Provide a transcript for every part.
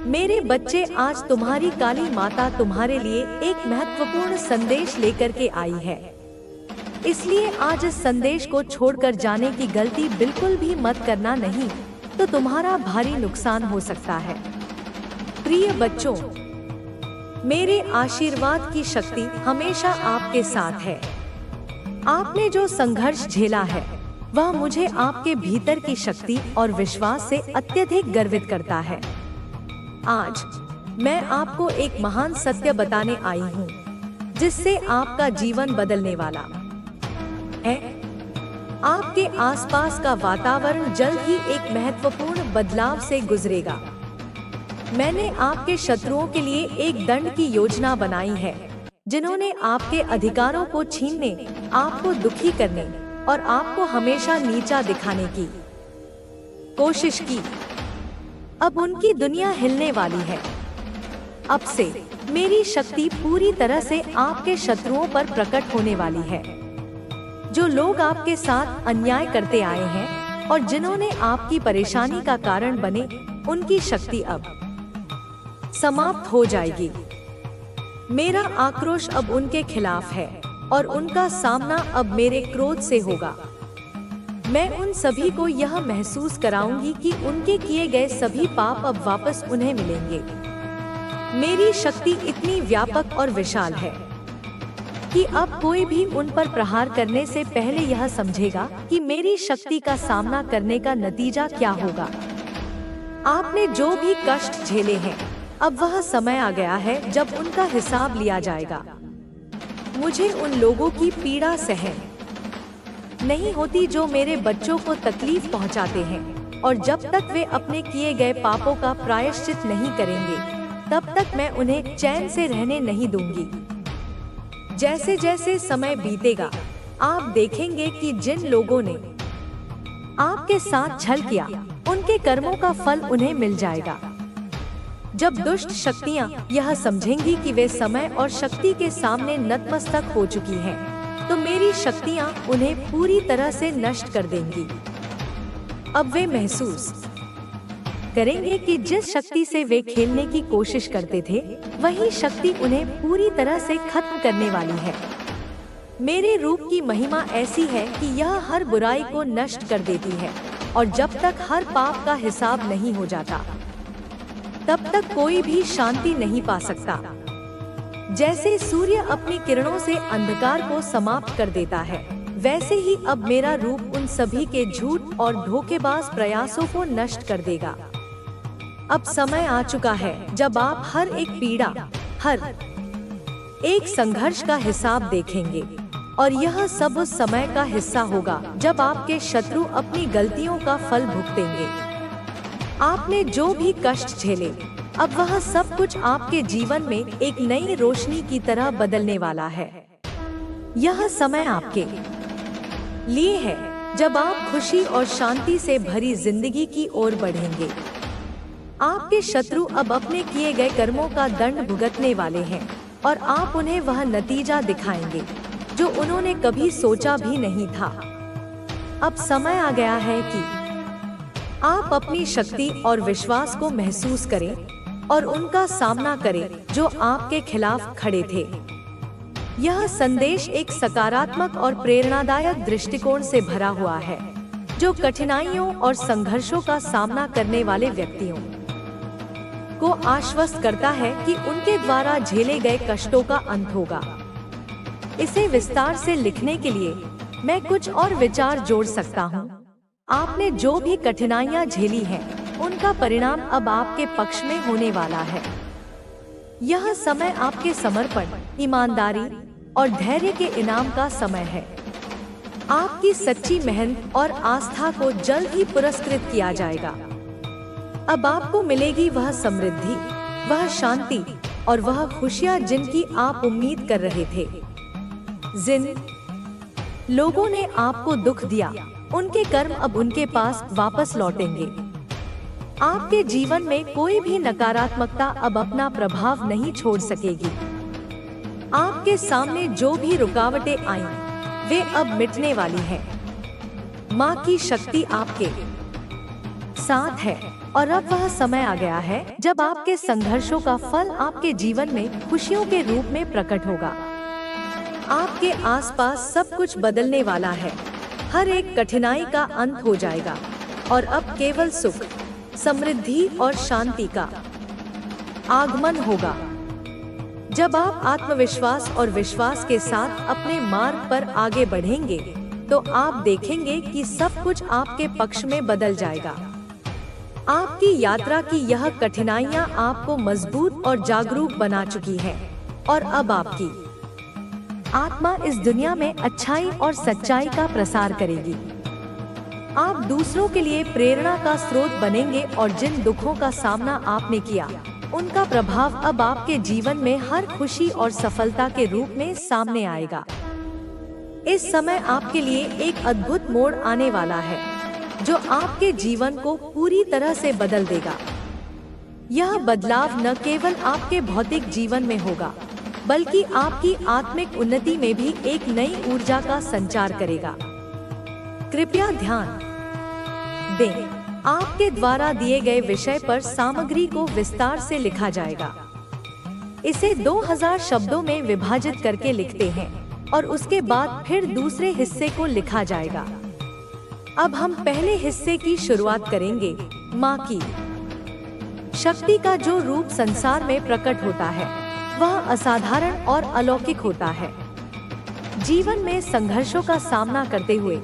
मेरे बच्चे, आज तुम्हारी काली माता तुम्हारे लिए एक महत्वपूर्ण संदेश लेकर के आई है। इसलिए आज इस संदेश को छोड़कर जाने की गलती बिल्कुल भी मत करना, नहीं तो तुम्हारा भारी नुकसान हो सकता है। प्रिय बच्चों, मेरे आशीर्वाद की शक्ति हमेशा आपके साथ है। आपने जो संघर्ष झेला है वह मुझे आपके भीतर की शक्ति और विश्वास से अत्यधिक गर्वित करता है। आज मैं आपको एक महान सत्य बताने आई हूँ जिससे आपका जीवन बदलने वाला है। आपके आसपास का वातावरण जल्द ही एक महत्वपूर्ण बदलाव से गुजरेगा। मैंने आपके शत्रुओं के लिए एक दंड की योजना बनाई है, जिन्होंने आपके अधिकारों को छीनने, आपको दुखी करने और आपको हमेशा नीचा दिखाने की कोशिश की। अब उनकी दुनिया हिलने वाली है। अब से मेरी शक्ति पूरी तरह से आपके शत्रुओं पर प्रकट होने वाली है। जो लोग आपके साथ अन्याय करते आए हैं और जिन्होंने आपकी परेशानी का कारण बने, उनकी शक्ति अब समाप्त हो जाएगी। मेरा आक्रोश अब उनके खिलाफ है और उनका सामना अब मेरे क्रोध से होगा। मैं उन सभी को यह महसूस कराऊंगी कि उनके किए गए सभी पाप अब वापस उन्हें मिलेंगे। मेरी शक्ति इतनी व्यापक और विशाल है कि अब कोई भी उन पर प्रहार करने से पहले यह समझेगा कि मेरी शक्ति का सामना करने का नतीजा क्या होगा। आपने जो भी कष्ट झेले हैं, अब वह समय आ गया है जब उनका हिसाब लिया जाएगा। मुझे उन लोगों की पीड़ा सहन नहीं होती जो मेरे बच्चों को तकलीफ पहुंचाते हैं, और जब तक वे अपने किए गए पापों का प्रायश्चित नहीं करेंगे, तब तक मैं उन्हें चैन से रहने नहीं दूंगी। जैसे जैसे समय बीतेगा, आप देखेंगे कि जिन लोगों ने आपके साथ छल किया, उनके कर्मों का फल उन्हें मिल जाएगा। जब दुष्ट शक्तियां यह समझेंगी कि वे समय और शक्ति के सामने नतमस्तक हो चुकी हैं, तो मेरी शक्तियां उन्हें पूरी तरह से नष्ट कर देंगी। अब वे महसूस करेंगे कि जिस शक्ति से वे खेलने की कोशिश करते थे, वही शक्ति उन्हें पूरी तरह से खत्म करने वाली है। मेरे रूप की महिमा ऐसी है कि यह हर बुराई को नष्ट कर देती है, और जब तक हर पाप का हिसाब नहीं हो जाता, तब तक कोई भी शांति नहीं पा सकता। जैसे सूर्य अपनी किरणों से अंधकार को समाप्त कर देता है, वैसे ही अब मेरा रूप उन सभी के झूठ और धोखेबाज प्रयासों को नष्ट कर देगा। अब समय आ चुका है जब आप हर एक पीड़ा, हर एक संघर्ष का हिसाब देखेंगे, और यह सब उस समय का हिस्सा होगा जब आपके शत्रु अपनी गलतियों का फल भुगतेंगे। आपने जो भी कष्ट झेले, अब वह सब कुछ आपके जीवन में एक नई रोशनी की तरह बदलने वाला है। यह समय आपके लिए है जब आप खुशी और शांति से भरी जिंदगी की ओर बढ़ेंगे। आपके शत्रु अब अपने किए गए कर्मों का दंड भुगतने वाले हैं, और आप उन्हें वह नतीजा दिखाएंगे जो उन्होंने कभी सोचा भी नहीं था। अब समय आ गया है कि आप अपनी शक्ति और विश्वास को महसूस करें और उनका सामना करें जो आपके खिलाफ खड़े थे। यह संदेश एक सकारात्मक और प्रेरणादायक दृष्टिकोण से भरा हुआ है, जो कठिनाइयों और संघर्षों का सामना करने वाले व्यक्तियों को आश्वस्त करता है कि उनके द्वारा झेले गए कष्टों का अंत होगा। इसे विस्तार से लिखने के लिए मैं कुछ और विचार जोड़ सकता हूँ। आपने जो भी कठिनाइयाँ झेली हैं, उनका परिणाम अब आपके पक्ष में होने वाला है। यह समय आपके समर्पण, ईमानदारी और धैर्य के इनाम का समय है। आपकी सच्ची मेहनत और आस्था को जल्द ही पुरस्कृत किया जाएगा। अब आपको मिलेगी वह समृद्धि, वह शांति और वह खुशियाँ जिनकी आप उम्मीद कर रहे थे। जिन लोगों ने आपको दुख दिया, उनके कर्म अब उनके पास वापस लौटेंगे। आपके जीवन में कोई भी नकारात्मकता अब अपना प्रभाव नहीं छोड़ सकेगी। आपके सामने जो भी रुकावटें आईं, वे अब मिटने वाली हैं। माँ की शक्ति आपके साथ है। और अब वह समय आ गया है जब आपके संघर्षों का फल आपके जीवन में खुशियों के रूप में प्रकट होगा। आपके आसपास सब कुछ बदलने वाला है। हर एक कठिनाई का अंत हो जाएगा और अब केवल सुख, समृद्धि और शांति का आगमन होगा। जब आप आत्मविश्वास और विश्वास के साथ अपने मार्ग पर आगे बढ़ेंगे, तो आप देखेंगे कि सब कुछ आपके पक्ष में बदल जाएगा। आपकी यात्रा की यह कठिनाइयां आपको मजबूत और जागरूक बना चुकी हैं, और अब आपकी आत्मा इस दुनिया में अच्छाई और सच्चाई का प्रसार करेगी। आप दूसरों के लिए प्रेरणा का स्रोत बनेंगे और जिन दुखों का सामना आपने किया, उनका प्रभाव अब आपके जीवन में हर खुशी और सफलता के रूप में सामने आएगा। इस समय आपके लिए एक अद्भुत मोड़ आने वाला है, जो आपके जीवन को पूरी तरह से बदल देगा। यह बदलाव न केवल आपके भौतिक जीवन में होगा, बल्कि आपकी आत्मिक उन्नति में भी एक नई ऊर्जा का संचार करेगा। कृपया ध्यान दें, आपके द्वारा दिए गए विषय पर सामग्री को विस्तार से लिखा जाएगा। इसे 2000 शब्दों में विभाजित करके लिखते हैं और उसके बाद फिर दूसरे हिस्से को लिखा जाएगा। अब हम पहले हिस्से की शुरुआत करेंगे। माँ की शक्ति का जो रूप संसार में प्रकट होता है, वह असाधारण और अलौकिक होता है। जीवन में संघर्षों का सामना करते हुए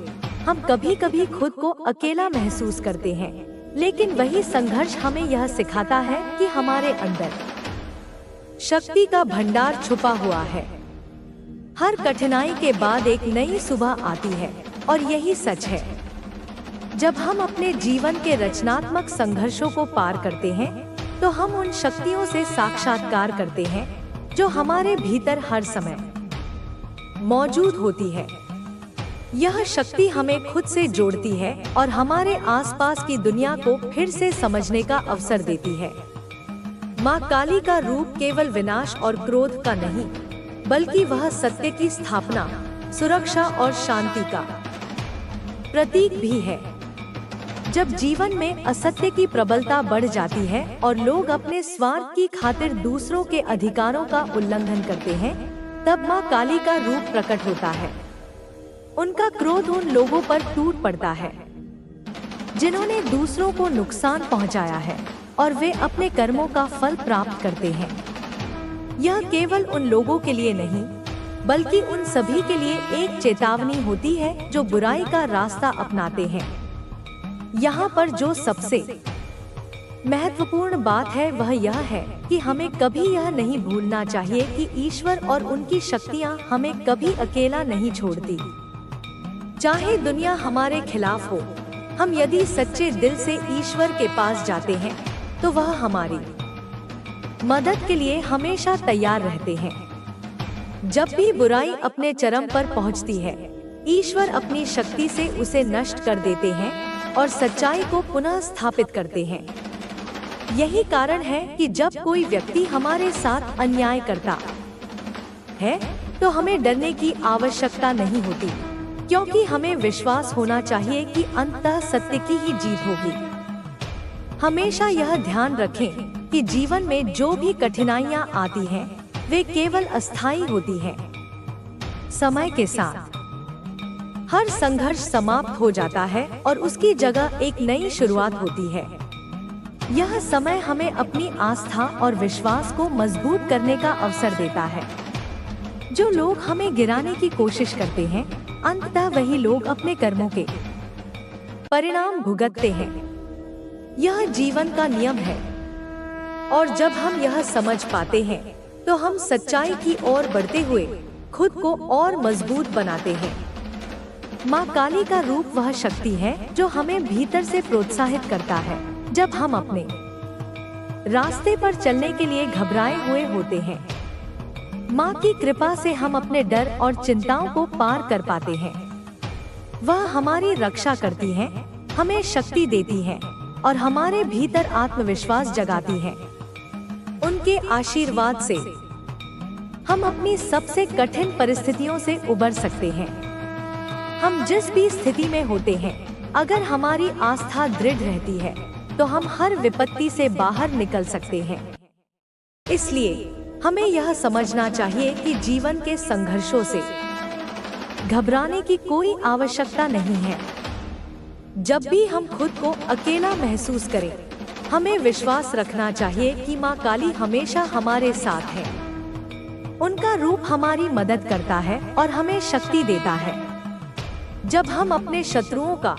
हम कभी-कभी खुद को अकेला महसूस करते हैं, लेकिन वही संघर्ष हमें यह सिखाता है कि हमारे अंदर शक्ति का भंडार छुपा हुआ है। हर कठिनाई के बाद एक नई सुबह आती है, और यही सच है। जब हम अपने जीवन के रचनात्मक संघर्षों को पार करते हैं, तो हम उन शक्तियों से साक्षात्कार करते हैं जो हमारे भीतर हर समय मौजूद होती है। यह शक्ति हमें खुद से जोड़ती है और हमारे आसपास की दुनिया को फिर से समझने का अवसर देती है। माँ काली का रूप केवल विनाश और क्रोध का नहीं, बल्कि वह सत्य की स्थापना, सुरक्षा और शांति का प्रतीक भी है। जब जीवन में असत्य की प्रबलता बढ़ जाती है और लोग अपने स्वार्थ की खातिर दूसरों के अधिकारों का उल्लंघन करते हैं, तब माँ काली का रूप प्रकट होता है। उनका क्रोध उन लोगों पर टूट पड़ता है जिन्होंने दूसरों को नुकसान पहुंचाया है, और वे अपने कर्मों का फल प्राप्त करते हैं। यह केवल उन लोगों के लिए नहीं, बल्कि उन सभी के लिए एक चेतावनी होती है जो बुराई का रास्ता अपनाते हैं। यहाँ पर जो सबसे महत्वपूर्ण बात है वह यह है कि हमें कभी यह नहीं भूलना चाहिए कि ईश्वर और उनकी शक्तियाँ हमें कभी अकेला नहीं छोड़ती। चाहे दुनिया हमारे खिलाफ हो, हम यदि सच्चे दिल से ईश्वर के पास जाते हैं, तो वह हमारी मदद के लिए हमेशा तैयार रहते हैं। जब भी बुराई अपने चरम पर पहुंचती है, ईश्वर अपनी शक्ति से उसे नष्ट कर देते हैं और सच्चाई को पुनः स्थापित करते हैं। यही कारण है कि जब कोई व्यक्ति हमारे साथ अन्याय करता है, तो हमें डरने की आवश्यकता नहीं होती, क्योंकि हमें विश्वास होना चाहिए कि अंततः सत्य की ही जीत होगी। हमेशा यह ध्यान रखें कि जीवन में जो भी कठिनाइयां आती हैं, वे केवल अस्थायी होती हैं। समय के साथ हर संघर्ष समाप्त हो जाता है और उसकी जगह एक नई शुरुआत होती है। यह समय हमें अपनी आस्था और विश्वास को मजबूत करने का अवसर देता है। जो लोग हमें गिराने की कोशिश करते हैं, अंततः वही लोग अपने कर्मों के परिणाम भुगतते हैं। यह जीवन का नियम है, और जब हम यह समझ पाते हैं, तो हम सच्चाई की ओर बढ़ते हुए खुद को और मजबूत बनाते हैं। माँ काली का रूप वह शक्ति है जो हमें भीतर से प्रोत्साहित करता है जब हम अपने रास्ते पर चलने के लिए घबराए हुए होते हैं। माँ की कृपा से हम अपने डर और चिंताओं को पार कर पाते हैं। वह हमारी रक्षा करती है, हमें शक्ति देती है और हमारे भीतर आत्मविश्वास जगाती है। उनके आशीर्वाद से हम अपनी सबसे कठिन परिस्थितियों से उबर सकते हैं। हम जिस भी स्थिति में होते हैं, अगर हमारी आस्था दृढ़ रहती है, तो हम हर विपत्ति से बाहर निकल सकते हैं। इसलिए हमें यह समझना चाहिए कि जीवन के संघर्षों से घबराने की कोई आवश्यकता नहीं है। जब भी हम खुद को अकेला महसूस करें, हमें विश्वास रखना चाहिए कि माँ काली हमेशा हमारे साथ है। उनका रूप हमारी मदद करता है और हमें शक्ति देता है। जब हम अपने शत्रुओं का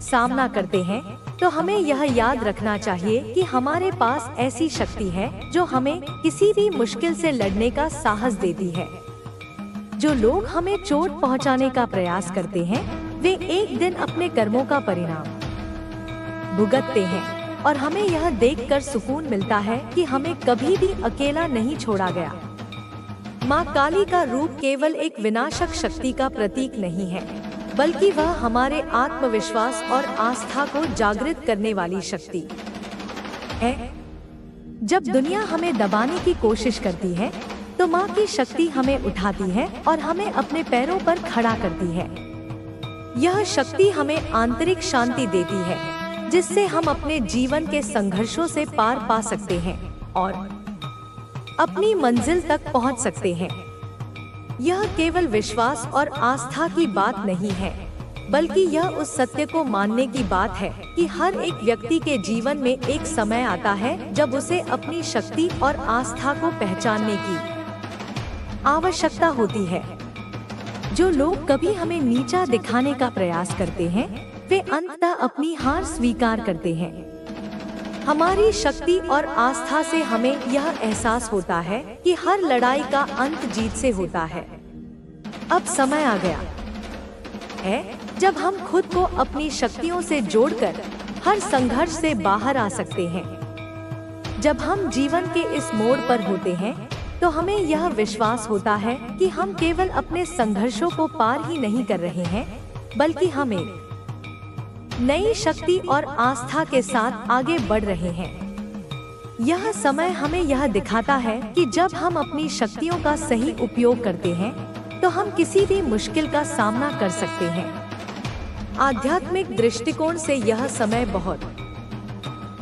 सामना करते हैं, तो हमें यह याद रखना चाहिए कि हमारे पास ऐसी शक्ति है जो हमें किसी भी मुश्किल से लड़ने का साहस देती है। जो लोग हमें चोट पहुंचाने का प्रयास करते हैं, वे एक दिन अपने कर्मों का परिणाम भुगतते हैं और हमें यह देखकर सुकून मिलता है कि हमें कभी भी अकेला नहीं छोड़ा गया। माँ काली का रूप केवल एक विनाशक शक्ति का प्रतीक नहीं है, बल्कि वह हमारे आत्मविश्वास और आस्था को जागृत करने वाली शक्ति है। जब दुनिया हमें दबाने की कोशिश करती है, तो माँ की शक्ति हमें उठाती है और हमें अपने पैरों पर खड़ा करती है। यह शक्ति हमें आंतरिक शांति देती है, जिससे हम अपने जीवन के संघर्षों से पार पा सकते हैं और अपनी मंजिल तक पहुंच सकते हैं। यह केवल विश्वास और आस्था की बात नहीं है, बल्कि यह उस सत्य को मानने की बात है कि हर एक व्यक्ति के जीवन में एक समय आता है जब उसे अपनी शक्ति और आस्था को पहचानने की आवश्यकता होती है। जो लोग कभी हमें नीचा दिखाने का प्रयास करते हैं, वे अंततः अपनी हार स्वीकार करते हैं। हमारी शक्ति और आस्था से हमें यह एहसास होता है कि हर लड़ाई का अंत जीत से होता है। अब समय आ गया है जब हम खुद को अपनी शक्तियों से जोड़कर हर संघर्ष से बाहर आ सकते हैं। जब हम जीवन के इस मोड़ पर होते हैं, तो हमें यह विश्वास होता है कि हम केवल अपने संघर्षों को पार ही नहीं कर रहे हैं, बल्कि हम एक नई शक्ति और आस्था के साथ आगे बढ़ रहे हैं। यह समय हमें यह दिखाता है कि जब हम अपनी शक्तियों का सही उपयोग करते हैं, तो हम किसी भी मुश्किल का सामना कर सकते हैं। आध्यात्मिक दृष्टिकोण से यह समय बहुत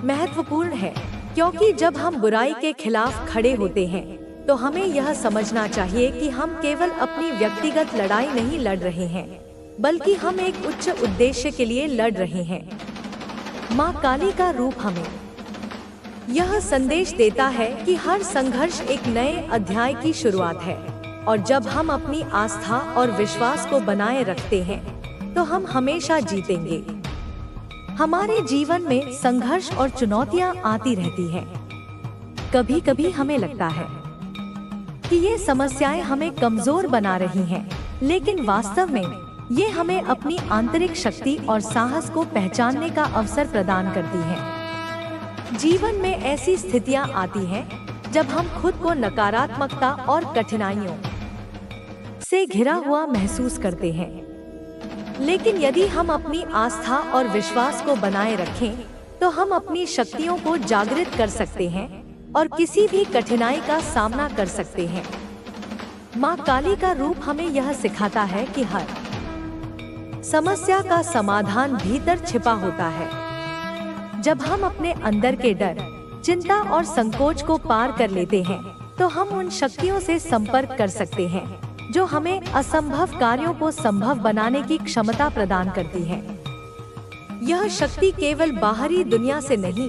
महत्वपूर्ण है, क्योंकि जब हम बुराई के खिलाफ खड़े होते हैं, तो हमें यह समझना चाहिए कि हम केवल अपनी व्यक्तिगत लड़ाई नहीं लड़ रहे हैं, बल्कि हम एक उच्च उद्देश्य के लिए लड़ रहे हैं। माँ काली का रूप हमें यह संदेश देता है कि हर संघर्ष एक नए अध्याय की शुरुआत है, और जब हम अपनी आस्था और विश्वास को बनाए रखते हैं, तो हम हमेशा जीतेंगे। हमारे जीवन में संघर्ष और चुनौतियाँ आती रहती हैं। कभी कभी हमें लगता है कि ये समस्याएं हमें कमजोर बना रही हैं, लेकिन वास्तव में ये हमें अपनी आंतरिक शक्ति और साहस को पहचानने का अवसर प्रदान करती हैं। जीवन में ऐसी स्थितियां आती हैं जब हम खुद को नकारात्मकता और कठिनाइयों से घिरा हुआ महसूस करते हैं, लेकिन यदि हम अपनी आस्था और विश्वास को बनाए रखें, तो हम अपनी शक्तियों को जागृत कर सकते हैं और किसी भी कठिनाई का सामना कर सकते हैं। माँ काली का रूप हमें यह सिखाता है कि हर समस्या का समाधान भीतर छिपा होता है। जब हम अपने अंदर के डर, चिंता और संकोच को पार कर लेते हैं, तो हम उन शक्तियों से संपर्क कर सकते हैं जो हमें असंभव कार्यों को संभव बनाने की क्षमता प्रदान करती है। यह शक्ति केवल बाहरी दुनिया से नहीं,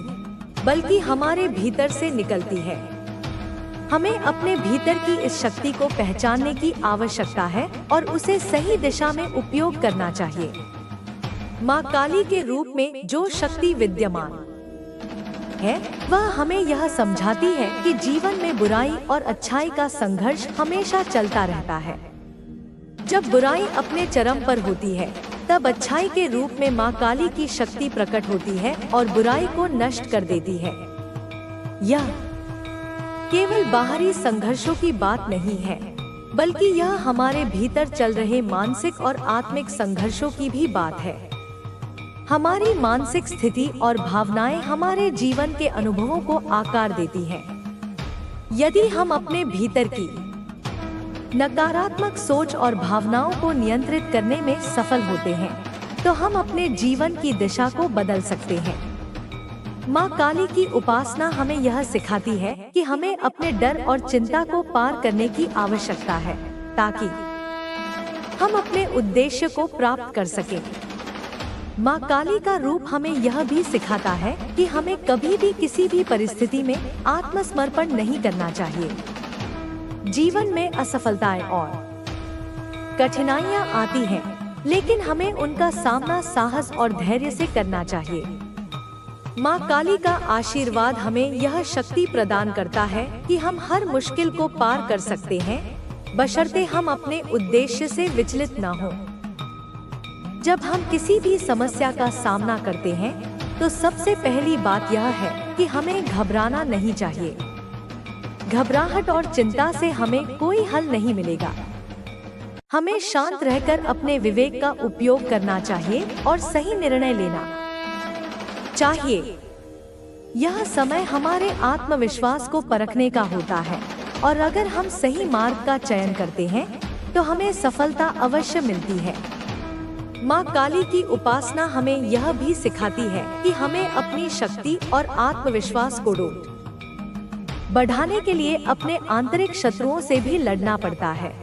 बल्कि हमारे भीतर से निकलती है। हमें अपने भीतर की इस शक्ति को पहचानने की आवश्यकता है और उसे सही दिशा में उपयोग करना चाहिए। माँ काली के रूप में जो शक्ति विद्यमान है, वह हमें यह समझाती है कि जीवन में बुराई और अच्छाई का संघर्ष हमेशा चलता रहता है। जब बुराई अपने चरम पर होती है, तब अच्छाई के रूप में माँ काली की शक्ति प्रकट होती है और बुराई को नष्ट कर देती है। यह केवल बाहरी संघर्षों की बात नहीं है, बल्कि यह हमारे भीतर चल रहे मानसिक और आत्मिक संघर्षों की भी बात है। हमारी मानसिक स्थिति और भावनाएं हमारे जीवन के अनुभवों को आकार देती हैं। यदि हम अपने भीतर की नकारात्मक सोच और भावनाओं को नियंत्रित करने में सफल होते हैं, तो हम अपने जीवन की दिशा को बदल सकते हैं। माँ काली की उपासना हमें यह सिखाती है कि हमें अपने डर और चिंता को पार करने की आवश्यकता है, ताकि हम अपने उद्देश्य को प्राप्त कर सकें। माँ काली का रूप हमें यह भी सिखाता है कि हमें कभी भी किसी भी परिस्थिति में आत्मसमर्पण नहीं करना चाहिए। जीवन में असफलताएं और कठिनाइयां आती हैं, लेकिन हमें उनका सामना साहस और धैर्य से करना चाहिए। माँ काली का आशीर्वाद हमें यह शक्ति प्रदान करता है कि हम हर मुश्किल को पार कर सकते हैं, बशर्ते हम अपने उद्देश्य से विचलित न हों। जब हम किसी भी समस्या का सामना करते हैं, तो सबसे पहली बात यह है कि हमें घबराना नहीं चाहिए। घबराहट और चिंता से हमें कोई हल नहीं मिलेगा। हमें शांत रहकर अपने विवेक का उपयोग करना चाहिए और सही निर्णय लेना चाहिए। यह समय हमारे आत्मविश्वास को परखने का होता है, और अगर हम सही मार्ग का चयन करते हैं, तो हमें सफलता अवश्य मिलती है। माँ काली की उपासना हमें यह भी सिखाती है कि हमें अपनी शक्ति और आत्मविश्वास को बढ़ाने के लिए अपने आंतरिक शत्रुओं से भी लड़ना पड़ता है।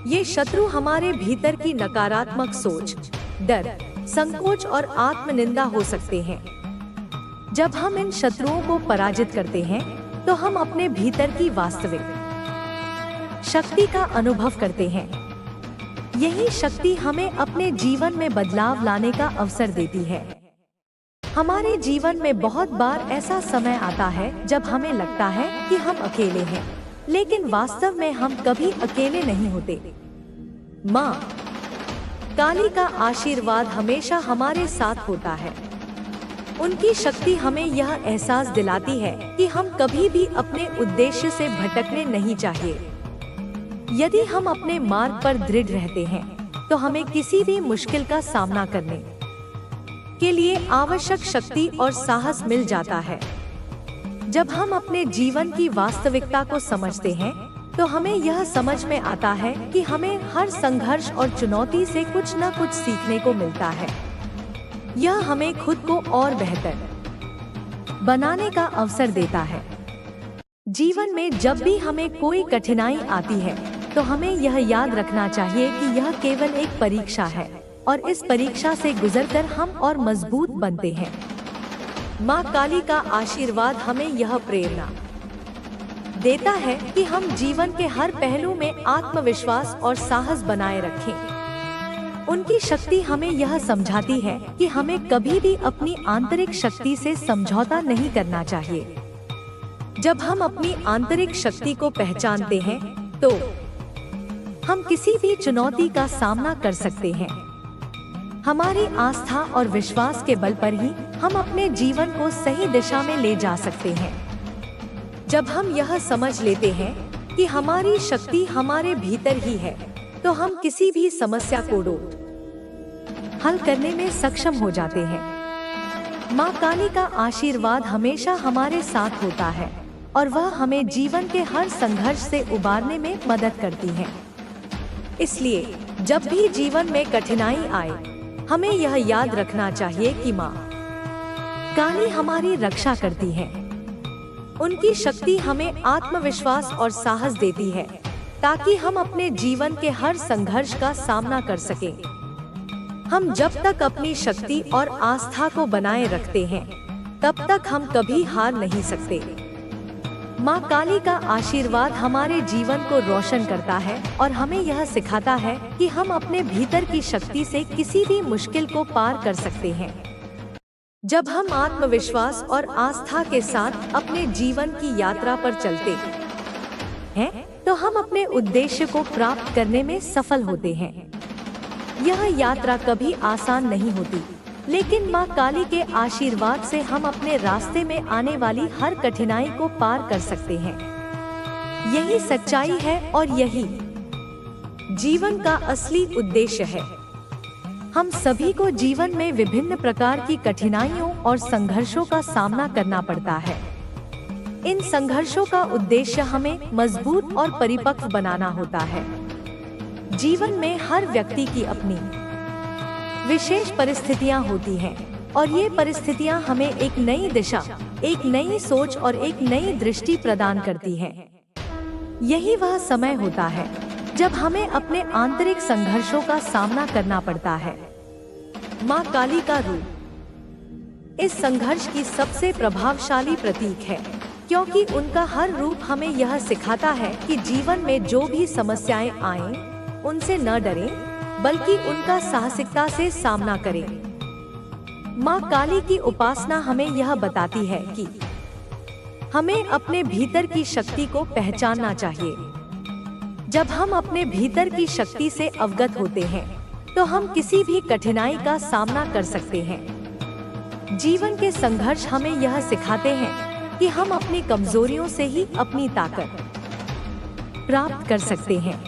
ये शत्रु हमारे भीतर की नकारात्मक सोच, डर, संकोच और आत्मनिंदा हो सकते हैं। जब हम इन शत्रुओं को पराजित करते हैं, तो हम अपने भीतर की वास्तविक शक्ति का अनुभव करते हैं। यही शक्ति हमें अपने जीवन में बदलाव लाने का अवसर देती है। हमारे जीवन में बहुत बार ऐसा समय आता है जब हमें लगता है कि हम अकेले हैं, लेकिन वास्तव में हम कभी अकेले नहीं होते। माँ काली का आशीर्वाद हमेशा हमारे साथ होता है। उनकी शक्ति हमें यह एहसास दिलाती है कि हम कभी भी अपने उद्देश्य से भटकने नहीं चाहिए। यदि हम अपने मार्ग पर दृढ़ रहते हैं, तो हमें किसी भी मुश्किल का सामना करने के लिए आवश्यक शक्ति और साहस मिल जाता है। जब हम अपने जीवन की वास्तविकता को समझते हैं, तो हमें यह समझ में आता है कि हमें हर संघर्ष और चुनौती से कुछ न कुछ सीखने को मिलता है। यह हमें खुद को और बेहतर बनाने का अवसर देता है। जीवन में जब भी हमें कोई कठिनाई आती है, तो हमें यह याद रखना चाहिए कि यह केवल एक परीक्षा है, और इस परीक्षा से गुजरकर हम और मजबूत बनते हैं। माँ काली का आशीर्वाद हमें यह प्रेरणा देता है कि हम जीवन के हर पहलू में आत्मविश्वास और साहस बनाए रखें। उनकी शक्ति हमें यह समझाती है कि हमें कभी भी अपनी आंतरिक शक्ति से समझौता नहीं करना चाहिए। जब हम अपनी आंतरिक शक्ति को पहचानते हैं, तो हम किसी भी चुनौती का सामना कर सकते हैं। हमारी आस्था और विश्वास के बल पर ही हम अपने जीवन को सही दिशा में ले जा सकते हैं। जब हम यह समझ लेते हैं कि हमारी शक्ति हमारे भीतर ही है, तो हम किसी भी समस्या को हल करने में सक्षम हो जाते हैं। माँ काली का आशीर्वाद हमेशा हमारे साथ होता है, और वह हमें जीवन के हर संघर्ष से उबारने में मदद करती है। इसलिए जब भी जीवन में कठिनाई आए, हमें यह याद रखना चाहिए कि माँ काली हमारी रक्षा करती है। उनकी शक्ति हमें आत्मविश्वास और साहस देती है, ताकि हम अपने जीवन के हर संघर्ष का सामना कर सकें। हम जब तक अपनी शक्ति और आस्था को बनाए रखते हैं, तब तक हम कभी हार नहीं सकते। माँ काली का आशीर्वाद हमारे जीवन को रोशन करता है, और हमें यह सिखाता है कि हम अपने भीतर की शक्ति से किसी भी मुश्किल को पार कर सकते हैं। जब हम आत्मविश्वास और आस्था के साथ अपने जीवन की यात्रा पर चलते हैं, तो हम अपने उद्देश्य को प्राप्त करने में सफल होते हैं। यह यात्रा कभी आसान नहीं होती, लेकिन माँ काली के आशीर्वाद से हम अपने रास्ते में आने वाली हर कठिनाई को पार कर सकते हैं। यही सच्चाई है, और यही जीवन का असली उद्देश्य है। हम सभी को जीवन में विभिन्न प्रकार की कठिनाइयों और संघर्षों का सामना करना पड़ता है। इन संघर्षों का उद्देश्य हमें मजबूत और परिपक्व बनाना होता है। जीवन में हर व्यक्ति की अपनी विशेष परिस्थितियां होती हैं, और ये परिस्थितियाँ हमें एक नई दिशा, एक नई सोच और एक नई दृष्टि प्रदान करती हैं। यही वह समय होता है जब हमें अपने आंतरिक संघर्षों का सामना करना पड़ता है। माँ काली का रूप इस संघर्ष की सबसे प्रभावशाली प्रतीक है, क्योंकि उनका हर रूप हमें यह सिखाता है कि जीवन में जो भी समस्याएं आएं, उनसे न डरें, बल्कि उनका साहसिकता से सामना करें। माँ काली की उपासना हमें यह बताती है कि हमें अपने भीतर की शक्ति को पहचानना चाहिए। जब हम अपने भीतर की शक्ति से अवगत होते हैं, तो हम किसी भी कठिनाई का सामना कर सकते हैं। जीवन के संघर्ष हमें यह सिखाते हैं कि हम अपनी कमजोरियों से ही अपनी ताकत प्राप्त कर सकते हैं।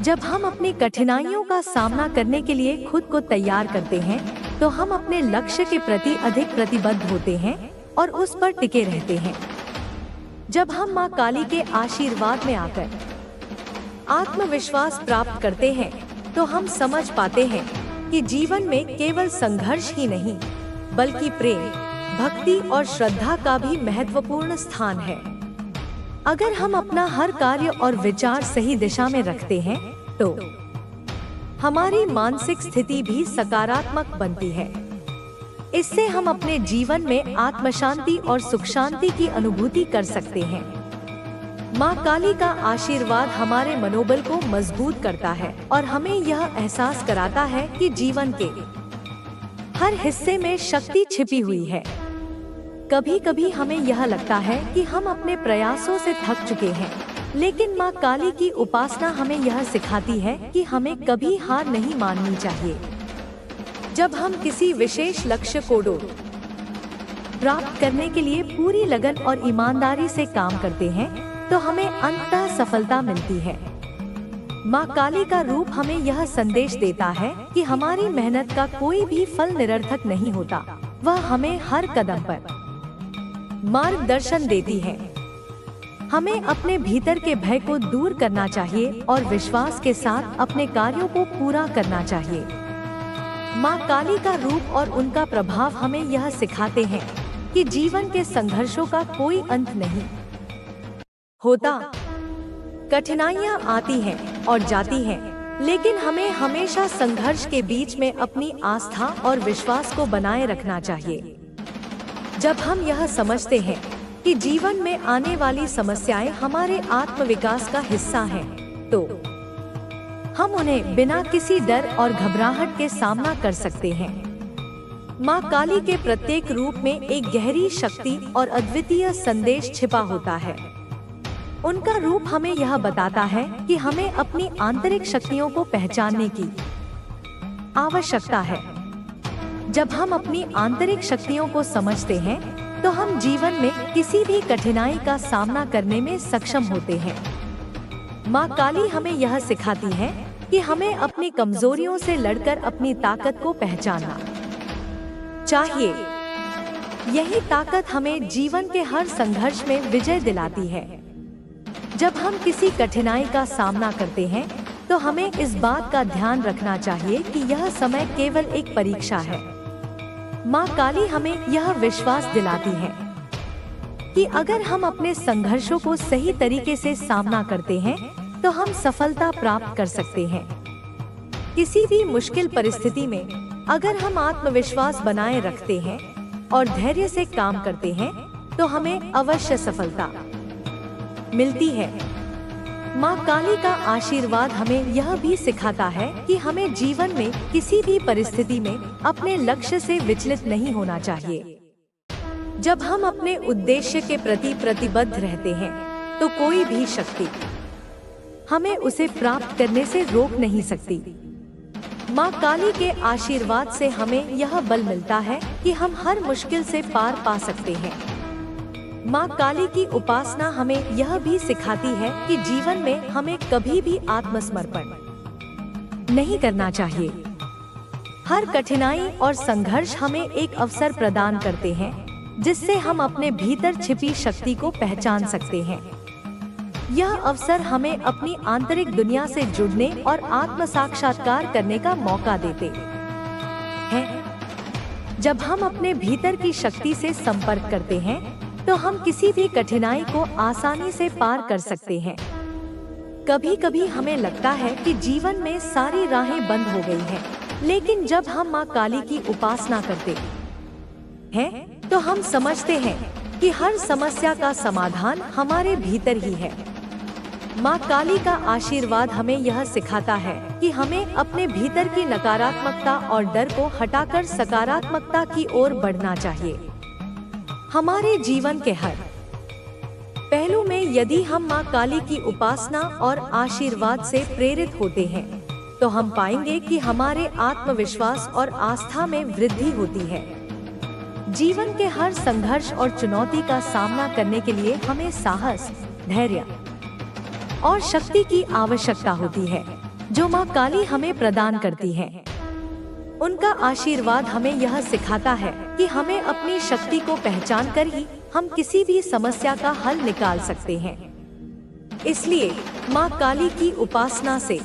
जब हम अपनी कठिनाइयों का सामना करने के लिए खुद को तैयार करते हैं, तो हम अपने लक्ष्य के प्रति अधिक प्रतिबद्ध होते हैं और उस पर टिके रहते हैं। जब हम माँ काली के आशीर्वाद में आकर आत्मविश्वास प्राप्त करते हैं, तो हम समझ पाते हैं कि जीवन में केवल संघर्ष ही नहीं, बल्कि प्रेम, भक्ति और श्रद्धा का भी महत्वपूर्ण स्थान है। अगर हम अपना हर कार्य और विचार सही दिशा में रखते हैं, तो हमारी मानसिक स्थिति भी सकारात्मक बनती है। इससे हम अपने जीवन में आत्मशांति और सुख शांति की अनुभूति कर सकते हैं। माँ काली का आशीर्वाद हमारे मनोबल को मजबूत करता है और हमें यह एहसास कराता है कि जीवन के हर हिस्से में शक्ति छिपी हुई है। कभी कभी हमें यह लगता है कि हम अपने प्रयासों से थक चुके हैं, लेकिन माँ काली की उपासना हमें यह सिखाती है कि हमें कभी हार नहीं माननी चाहिए। जब हम किसी विशेष लक्ष्य को प्राप्त करने के लिए पूरी लगन और ईमानदारी से काम करते हैं, तो हमें अंततः सफलता मिलती है। माँ काली का रूप हमें यह संदेश देता है कि हमारी मेहनत का कोई भी फल निरर्थक नहीं होता। वह हमें हर कदम पर मार्गदर्शन देती है। हमें अपने भीतर के भय को दूर करना चाहिए और विश्वास के साथ अपने कार्यों को पूरा करना चाहिए। माँ काली का रूप और उनका प्रभाव हमें यह सिखाते हैं कि जीवन के संघर्षों का कोई अंत नहीं होता। कठिनाइयाँ आती हैं और जाती हैं, लेकिन हमें हमेशा संघर्ष के बीच में अपनी आस्था और विश्वास को बनाए रखना चाहिए। जब हम यह समझते हैं कि जीवन में आने वाली समस्याएं हमारे आत्मविकास का हिस्सा हैं, तो हम उन्हें बिना किसी डर और घबराहट के सामना कर सकते हैं। माँ काली के प्रत्येक रूप में एक गहरी शक्ति और अद्वितीय संदेश छिपा होता है। उनका रूप हमें यह बताता है कि हमें अपनी आंतरिक शक्तियों को पहचानने की आवश्यकता है। जब हम अपनी आंतरिक शक्तियों को समझते हैं, तो हम जीवन में किसी भी कठिनाई का सामना करने में सक्षम होते हैं। माँ काली हमें यह सिखाती है कि हमें अपनी कमजोरियों से लड़कर अपनी ताकत को पहचानना चाहिए। यही ताकत हमें जीवन के हर संघर्ष में विजय दिलाती है। जब हम किसी कठिनाई का सामना करते हैं, तो हमें इस बात का ध्यान रखना चाहिए कि यह समय केवल एक परीक्षा है। माँ काली हमें यह विश्वास दिलाती है कि अगर हम अपने संघर्षों को सही तरीके से सामना करते हैं, तो हम सफलता प्राप्त कर सकते हैं। किसी भी मुश्किल परिस्थिति में अगर हम आत्मविश्वास बनाए रखते हैं और धैर्य से काम करते हैं, तो हमें अवश्य सफलता मिलती है। माँ काली का आशीर्वाद हमें यह भी सिखाता है कि हमें जीवन में किसी भी परिस्थिति में अपने लक्ष्य से विचलित नहीं होना चाहिए। जब हम अपने उद्देश्य के प्रति प्रतिबद्ध रहते हैं, तो कोई भी शक्ति हमें उसे प्राप्त करने से रोक नहीं सकती। माँ काली के आशीर्वाद से हमें यह बल मिलता है कि हम हर मुश्किल से पार पा सकते हैं। माँ काली की उपासना हमें यह भी सिखाती है कि जीवन में हमें कभी भी आत्मसमर्पण नहीं करना चाहिए। हर कठिनाई और संघर्ष हमें एक अवसर प्रदान करते हैं, जिससे हम अपने भीतर छिपी शक्ति को पहचान सकते हैं। यह अवसर हमें अपनी आंतरिक दुनिया से जुड़ने और आत्म साक्षात्कार करने का मौका देते हैं। जब हम अपने भीतर की शक्ति से संपर्क करते हैं तो हम किसी भी कठिनाई को आसानी से पार कर सकते हैं। कभी कभी हमें लगता है कि जीवन में सारी राहें बंद हो गई हैं, लेकिन जब हम माँ काली की उपासना करते हैं तो हम समझते हैं कि हर समस्या का समाधान हमारे भीतर ही है। माँ काली का आशीर्वाद हमें यह सिखाता है कि हमें अपने भीतर की नकारात्मकता और डर को हटाकर सकारात्मकता की ओर बढ़ना चाहिए। हमारे जीवन के हर पहलू में यदि हम माँ काली की उपासना और आशीर्वाद से प्रेरित होते हैं तो हम पाएंगे कि हमारे आत्मविश्वास और आस्था में वृद्धि होती है। जीवन के हर संघर्ष और चुनौती का सामना करने के लिए हमें साहस, धैर्य और शक्ति की आवश्यकता होती है, जो माँ काली हमें प्रदान करती है। उनका आशीर्वाद हमें यह सिखाता है कि हमें अपनी शक्ति को पहचान कर ही हम किसी भी समस्या का हल निकाल सकते हैं। इसलिए माँ काली की उपासना से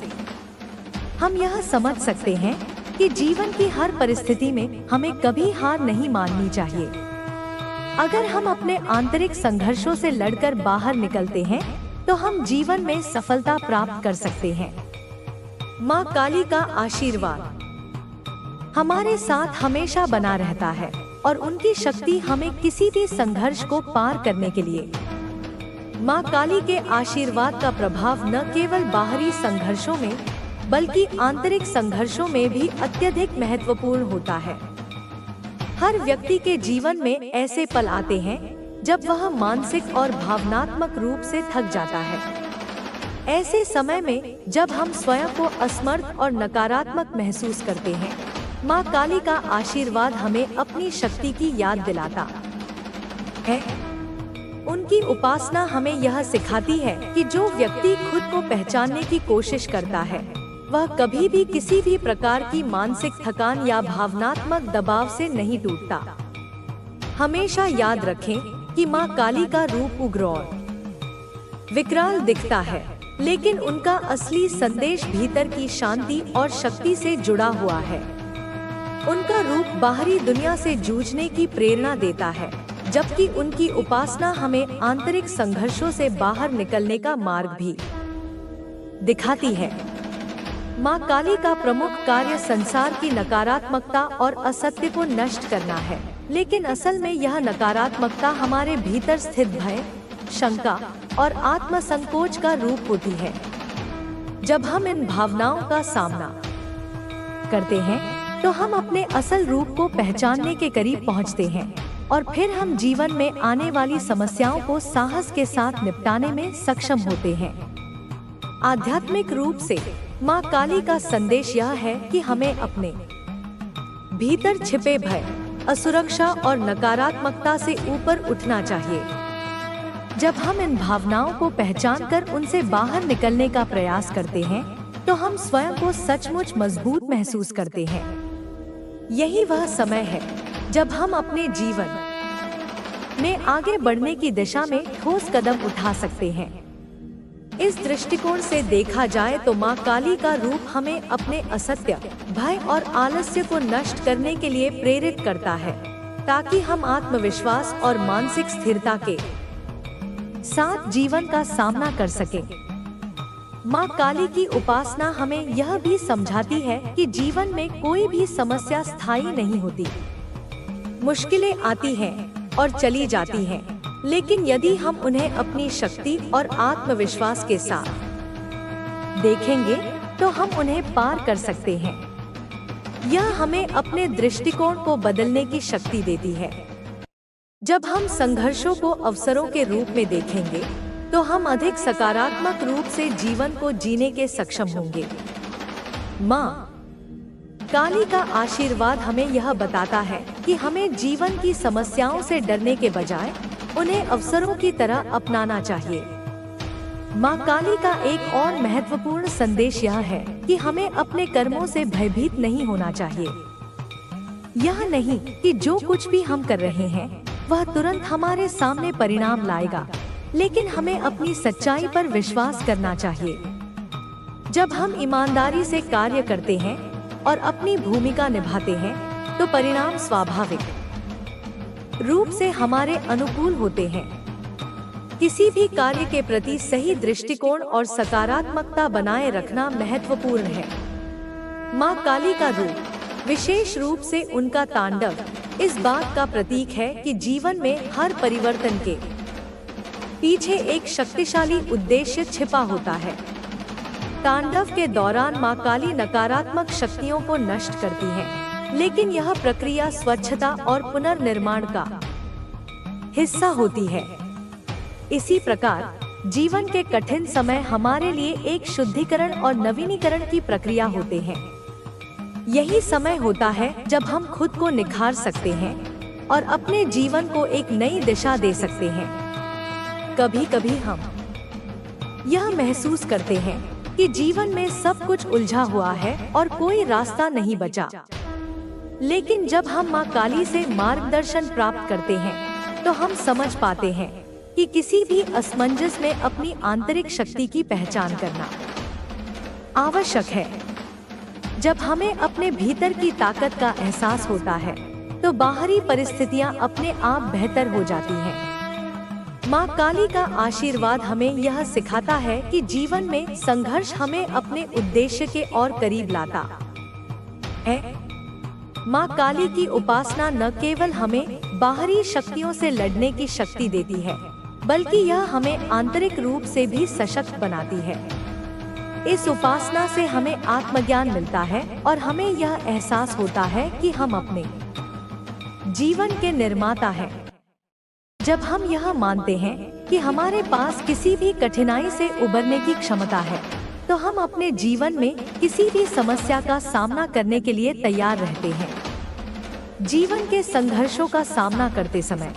हम यह समझ सकते हैं कि जीवन की हर परिस्थिति में हमें कभी हार नहीं माननी चाहिए। अगर हम अपने आंतरिक संघर्षों से लड़कर बाहर निकलते हैं तो हम जीवन में सफलता प्राप्त कर सकते हैं। माँ काली का आशीर्वाद हमारे साथ हमेशा बना रहता है और उनकी शक्ति हमें किसी भी संघर्ष को पार करने के लिए। माँ काली के आशीर्वाद का प्रभाव न केवल बाहरी संघर्षों में बल्कि आंतरिक संघर्षों में भी अत्यधिक महत्वपूर्ण होता है। हर व्यक्ति के जीवन में ऐसे पल आते हैं जब वह मानसिक और भावनात्मक रूप से थक जाता है। ऐसे समय में जब हम स्वयं को असमर्थ और नकारात्मक महसूस करते हैं, माँ काली का आशीर्वाद हमें अपनी शक्ति की याद दिलाता है। उनकी उपासना हमें यह सिखाती है कि जो व्यक्ति खुद को पहचानने की कोशिश करता है वह कभी भी किसी भी प्रकार की मानसिक थकान या भावनात्मक दबाव से नहीं टूटता। हमेशा याद रखें कि माँ काली का रूप उग्र और विकराल दिखता है, लेकिन उनका असली संदेश भीतर की शांति और शक्ति से जुड़ा हुआ है। उनका रूप बाहरी दुनिया से जूझने की प्रेरणा देता है, जबकि उनकी उपासना हमें आंतरिक संघर्षों से बाहर निकलने का मार्ग भी दिखाती है। माँ काली का प्रमुख कार्य संसार की नकारात्मकता और असत्य को नष्ट करना है, लेकिन असल में यह नकारात्मकता हमारे भीतर स्थित भय, शंका और आत्मसंकोच का रूप होती है। जब हम इन भावनाओं का सामना करते हैं तो हम अपने असल रूप को पहचानने के करीब पहुंचते हैं और फिर हम जीवन में आने वाली समस्याओं को साहस के साथ निपटाने में सक्षम होते हैं। आध्यात्मिक रूप से माँ काली का संदेश यह है कि हमें अपने भीतर छिपे भय, असुरक्षा और नकारात्मकता से ऊपर उठना चाहिए। जब हम इन भावनाओं को पहचानकर उनसे बाहर निकलने का प्रयास करते हैं तो हम स्वयं को सचमुच मजबूत महसूस करते हैं। यही वह समय है जब हम अपने जीवन में आगे बढ़ने की दिशा में ठोस कदम उठा सकते हैं। इस दृष्टिकोण से देखा जाए तो माँ काली का रूप हमें अपने असत्य, भय और आलस्य को नष्ट करने के लिए प्रेरित करता है, ताकि हम आत्मविश्वास और मानसिक स्थिरता के साथ जीवन का सामना कर सकें। माँ काली की उपासना हमें यह भी समझाती है कि जीवन में कोई भी समस्या स्थायी नहीं होती। मुश्किलें आती हैं और चली जाती हैं, लेकिन यदि हम उन्हें अपनी शक्ति और आत्मविश्वास के साथ देखेंगे तो हम उन्हें पार कर सकते हैं। यह हमें अपने दृष्टिकोण को बदलने की शक्ति देती है। जब हम संघर्षों को अवसरों के रूप में देखेंगे तो हम अधिक सकारात्मक रूप से जीवन को जीने के सक्षम होंगे। माँ काली का आशीर्वाद हमें यह बताता है कि हमें जीवन की समस्याओं से डरने के बजाय उन्हें अवसरों की तरह अपनाना चाहिए। माँ काली का एक और महत्वपूर्ण संदेश यह है कि हमें अपने कर्मों से भयभीत नहीं होना चाहिए। यह नहीं कि जो कुछ भी हम कर रहे हैं वह तुरंत हमारे सामने परिणाम लाएगा, लेकिन हमें अपनी सच्चाई पर विश्वास करना चाहिए। जब हम ईमानदारी से कार्य करते हैं और अपनी भूमिका निभाते हैं तो परिणाम स्वाभाविक रूप से हमारे अनुकूल होते हैं। किसी भी कार्य के प्रति सही दृष्टिकोण और सकारात्मकता बनाए रखना महत्वपूर्ण है। माँ काली का रूप, विशेष रूप से उनका तांडव, इस बात का प्रतीक है कि जीवन में हर परिवर्तन के पीछे एक शक्तिशाली उद्देश्य छिपा होता है। तांडव के दौरान माँ काली नकारात्मक शक्तियों को नष्ट करती है, लेकिन यह प्रक्रिया स्वच्छता और पुनर्निर्माण का हिस्सा होती है। इसी प्रकार जीवन के कठिन समय हमारे लिए एक शुद्धिकरण और नवीनीकरण की प्रक्रिया होते हैं। यही समय होता है जब हम खुद को निखार सकते हैं और अपने जीवन को एक नई दिशा दे सकते हैं। कभी कभी हम यह महसूस करते हैं कि जीवन में सब कुछ उलझा हुआ है और कोई रास्ता नहीं बचा। लेकिन जब हम माँ काली से मार्गदर्शन प्राप्त करते हैं तो हम समझ पाते हैं कि किसी भी असमंजस में अपनी आंतरिक शक्ति की पहचान करना आवश्यक है। जब हमें अपने भीतर की ताकत का एहसास होता है तो बाहरी परिस्थितियां अपने आप बेहतर हो जाती हैं। माँ काली का आशीर्वाद हमें यह सिखाता है कि जीवन में संघर्ष हमें अपने उद्देश्य के और करीब लाता है। माँ काली की उपासना न केवल हमें बाहरी शक्तियों से लड़ने की शक्ति देती है, बल्कि यह हमें आंतरिक रूप से भी सशक्त बनाती है। इस उपासना से हमें आत्मज्ञान मिलता है और हमें यह एहसास होता है कि हम अपने जीवन के निर्माता हैं। जब हम यह मानते हैं कि हमारे पास किसी भी कठिनाई से उबरने की क्षमता है, तो हम अपने जीवन में किसी भी समस्या का सामना करने के लिए तैयार रहते हैं। जीवन के संघर्षों का सामना करते समय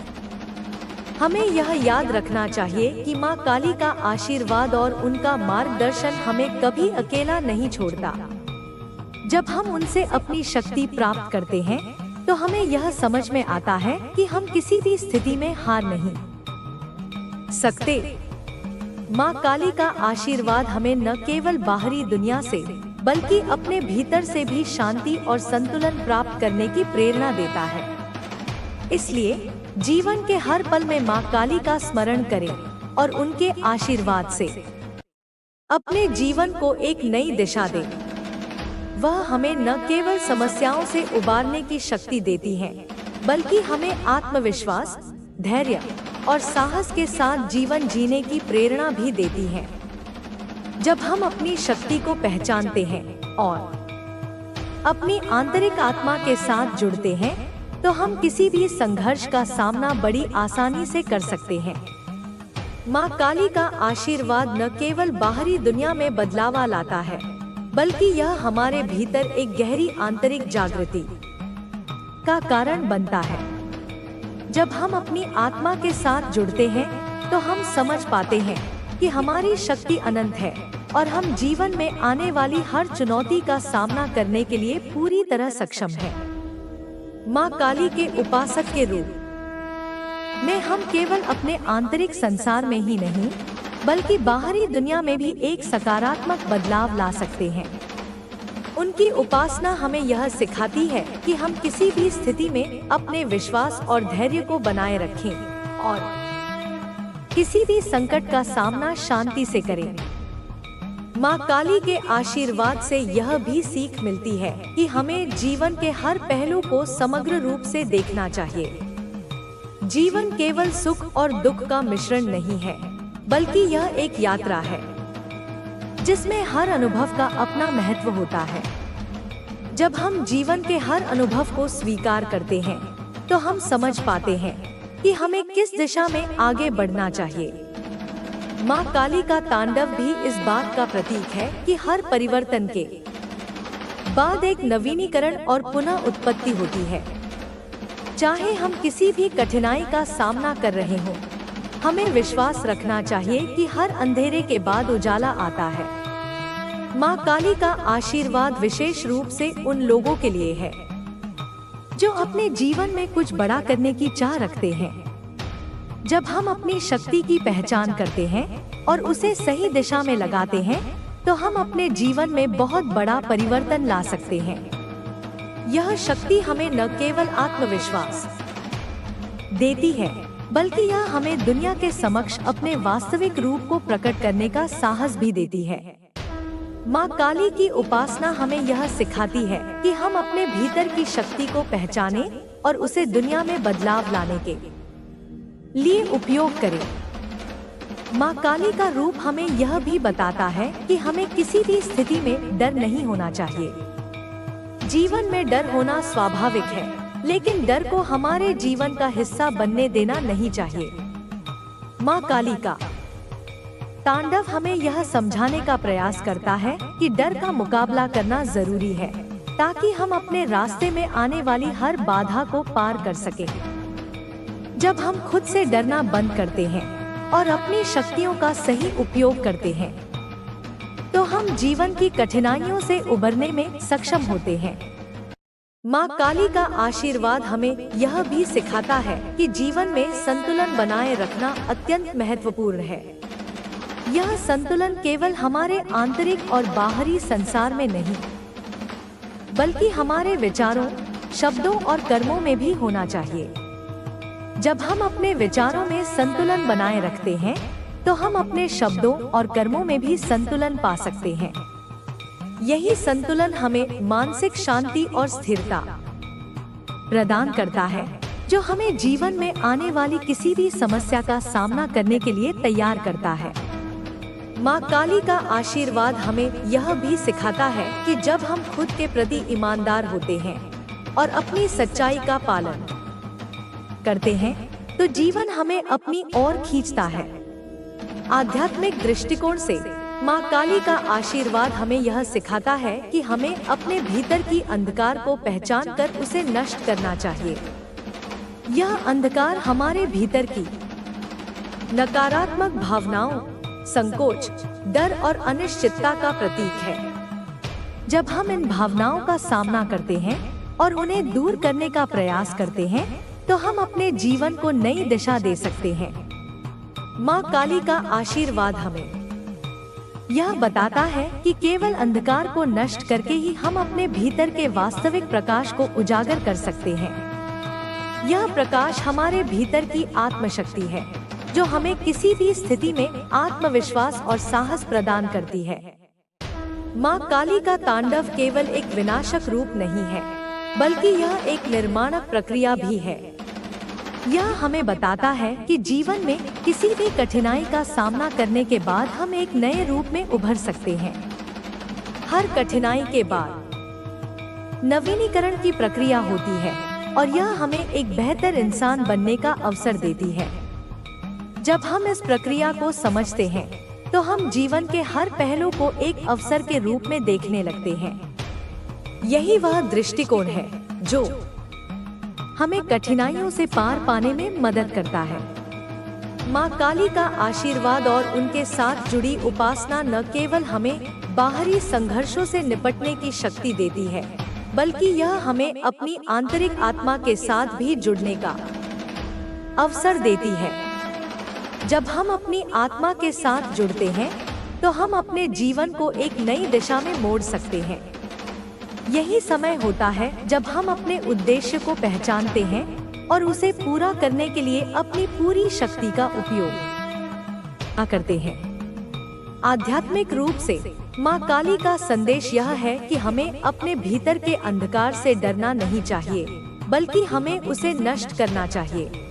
हमें यह याद रखना चाहिए कि माँ काली का आशीर्वाद और उनका मार्गदर्शन हमें कभी अकेला नहीं छोड़ता। जब हम उनसे अपनी शक्ति प्राप्त करते हैं तो हमें यह समझ में आता है कि हम किसी भी स्थिति में हार नहीं सकते। माँ काली का आशीर्वाद हमें न केवल बाहरी दुनिया से बल्कि अपने भीतर से भी शांति और संतुलन प्राप्त करने की प्रेरणा देता है। इसलिए जीवन के हर पल में माँ काली का स्मरण करें और उनके आशीर्वाद से अपने जीवन को एक नई दिशा दें। वह हमें न केवल समस्याओं से उबारने की शक्ति देती हैं, बल्कि हमें आत्मविश्वास, धैर्य और साहस के साथ जीवन जीने की प्रेरणा भी देती हैं। जब हम अपनी शक्ति को पहचानते हैं और अपनी आंतरिक आत्मा के साथ जुड़ते हैं, तो हम किसी भी संघर्ष का सामना बड़ी आसानी से कर सकते हैं। माँ काली का आशीर्वाद न केवल बाहरी दुनिया में बदलाव लाता है, बल्कि यह हमारे भीतर एक गहरी आंतरिक जागृति का कारण बनता है। जब हम अपनी आत्मा के साथ जुड़ते हैं, तो हम समझ पाते हैं कि हमारी शक्ति अनंत है और हम जीवन में आने वाली हर चुनौती का सामना करने के लिए पूरी तरह सक्षम हैं। माँ काली के उपासक के रूप में हम केवल अपने आंतरिक संसार में ही नहीं, बल्कि बाहरी दुनिया में भी एक सकारात्मक बदलाव ला सकते हैं। उनकी उपासना हमें यह सिखाती है कि हम किसी भी स्थिति में अपने विश्वास और धैर्य को बनाए रखें और किसी भी संकट का सामना शांति से करें। माँ काली के आशीर्वाद से यह भी सीख मिलती है कि हमें जीवन के हर पहलू को समग्र रूप से देखना चाहिए। जीवन केवल सुख और दुख का मिश्रण नहीं है, बल्कि यह एक यात्रा है जिसमें हर अनुभव का अपना महत्व होता है। जब हम जीवन के हर अनुभव को स्वीकार करते हैं, तो हम समझ पाते हैं कि हमें किस दिशा में आगे बढ़ना चाहिए। माँ काली का तांडव भी इस बात का प्रतीक है कि हर परिवर्तन के बाद एक नवीनीकरण और पुनः उत्पत्ति होती है। चाहे हम किसी भी कठिनाई का सामना कर रहे हों, हमें विश्वास रखना चाहिए कि हर अंधेरे के बाद उजाला आता है। माँ काली का आशीर्वाद विशेष रूप से उन लोगों के लिए है जो अपने जीवन में कुछ बड़ा करने की चाह रखते हैं। जब हम अपनी शक्ति की पहचान करते हैं और उसे सही दिशा में लगाते हैं, तो हम अपने जीवन में बहुत बड़ा परिवर्तन ला सकते हैं। यह शक्ति हमें न केवल आत्मविश्वास देती है, बल्कि यह हमें दुनिया के समक्ष अपने वास्तविक रूप को प्रकट करने का साहस भी देती है। माँ काली की उपासना हमें यह सिखाती है कि हम अपने भीतर की शक्ति को पहचानें और उसे दुनिया में बदलाव लाने के लिए उपयोग करें। माँ काली का रूप हमें यह भी बताता है कि हमें किसी भी स्थिति में डर नहीं होना चाहिए। जीवन में डर होना स्वाभाविक है, लेकिन डर को हमारे जीवन का हिस्सा बनने देना नहीं चाहिए। माँ काली का तांडव हमें यह समझाने का प्रयास करता है कि डर का मुकाबला करना जरूरी है, ताकि हम अपने रास्ते में आने वाली हर बाधा को पार कर सकें। जब हम खुद से डरना बंद करते हैं और अपनी शक्तियों का सही उपयोग करते हैं, तो हम जीवन की कठिनाइयों से उबरने में सक्षम होते हैं। माँ काली का आशीर्वाद हमें यह भी सिखाता है कि जीवन में संतुलन बनाए रखना अत्यंत महत्वपूर्ण है। यह संतुलन केवल हमारे आंतरिक और बाहरी संसार में नहीं, बल्कि हमारे विचारों, शब्दों और कर्मों में भी होना चाहिए। जब हम अपने विचारों में संतुलन बनाए रखते हैं, तो हम अपने शब्दों और कर्मों में भी संतुलन पा सकते हैं। यही संतुलन हमें मानसिक शांति और स्थिरता प्रदान करता है, जो हमें जीवन में आने वाली किसी भी समस्या का सामना करने के लिए तैयार करता है। माँ काली का आशीर्वाद हमें यह भी सिखाता है कि जब हम खुद के प्रति ईमानदार होते हैं और अपनी सच्चाई का पालन करते हैं, तो जीवन हमें अपनी ओर खींचता है। आध्यात्मिक दृष्टिकोण से माँ काली का आशीर्वाद हमें यह सिखाता है कि हमें अपने भीतर की अंधकार को पहचान कर उसे नष्ट करना चाहिए। यह अंधकार हमारे भीतर की नकारात्मक भावनाओं, संकोच, डर और अनिश्चितता का प्रतीक है। जब हम इन भावनाओं का सामना करते हैं और उन्हें दूर करने का प्रयास करते हैं, तो हम अपने जीवन को नई दिशा दे सकते हैं। माँ काली का आशीर्वाद हमें यह बताता है कि केवल अंधकार को नष्ट करके ही हम अपने भीतर के वास्तविक प्रकाश को उजागर कर सकते हैं। यह प्रकाश हमारे भीतर की आत्मशक्ति है, जो हमें किसी भी स्थिति में आत्मविश्वास और साहस प्रदान करती है। माँ काली का तांडव केवल एक विनाशक रूप नहीं है, बल्कि यह एक निर्माणक प्रक्रिया भी है। यह हमें बताता है कि जीवन में किसी भी कठिनाई का सामना करने के बाद हम एक नए रूप में उभर सकते हैं। हर कठिनाई के बाद नवीनीकरण की प्रक्रिया होती है और यह हमें एक बेहतर इंसान बनने का अवसर देती है। जब हम इस प्रक्रिया को समझते हैं, तो हम जीवन के हर पहलू को एक अवसर के रूप में देखने लगते हैं। यही वह दृष्टिकोण है जो हमें कठिनाइयों से पार पाने में मदद करता है। माँ काली का आशीर्वाद और उनके साथ जुड़ी उपासना न केवल हमें बाहरी संघर्षों से निपटने की शक्ति देती है, बल्कि यह हमें अपनी आंतरिक आत्मा के साथ भी जुड़ने का अवसर देती है। जब हम अपनी आत्मा के साथ जुड़ते हैं, तो हम अपने जीवन को एक नई दिशा में मोड़ सकते हैं। यही समय होता है जब हम अपने उद्देश्य को पहचानते हैं और उसे पूरा करने के लिए अपनी पूरी शक्ति का उपयोग करते हैं। आध्यात्मिक रूप से माँ काली का संदेश यह है कि हमें अपने भीतर के अंधकार से डरना नहीं चाहिए, बल्कि हमें उसे नष्ट करना चाहिए।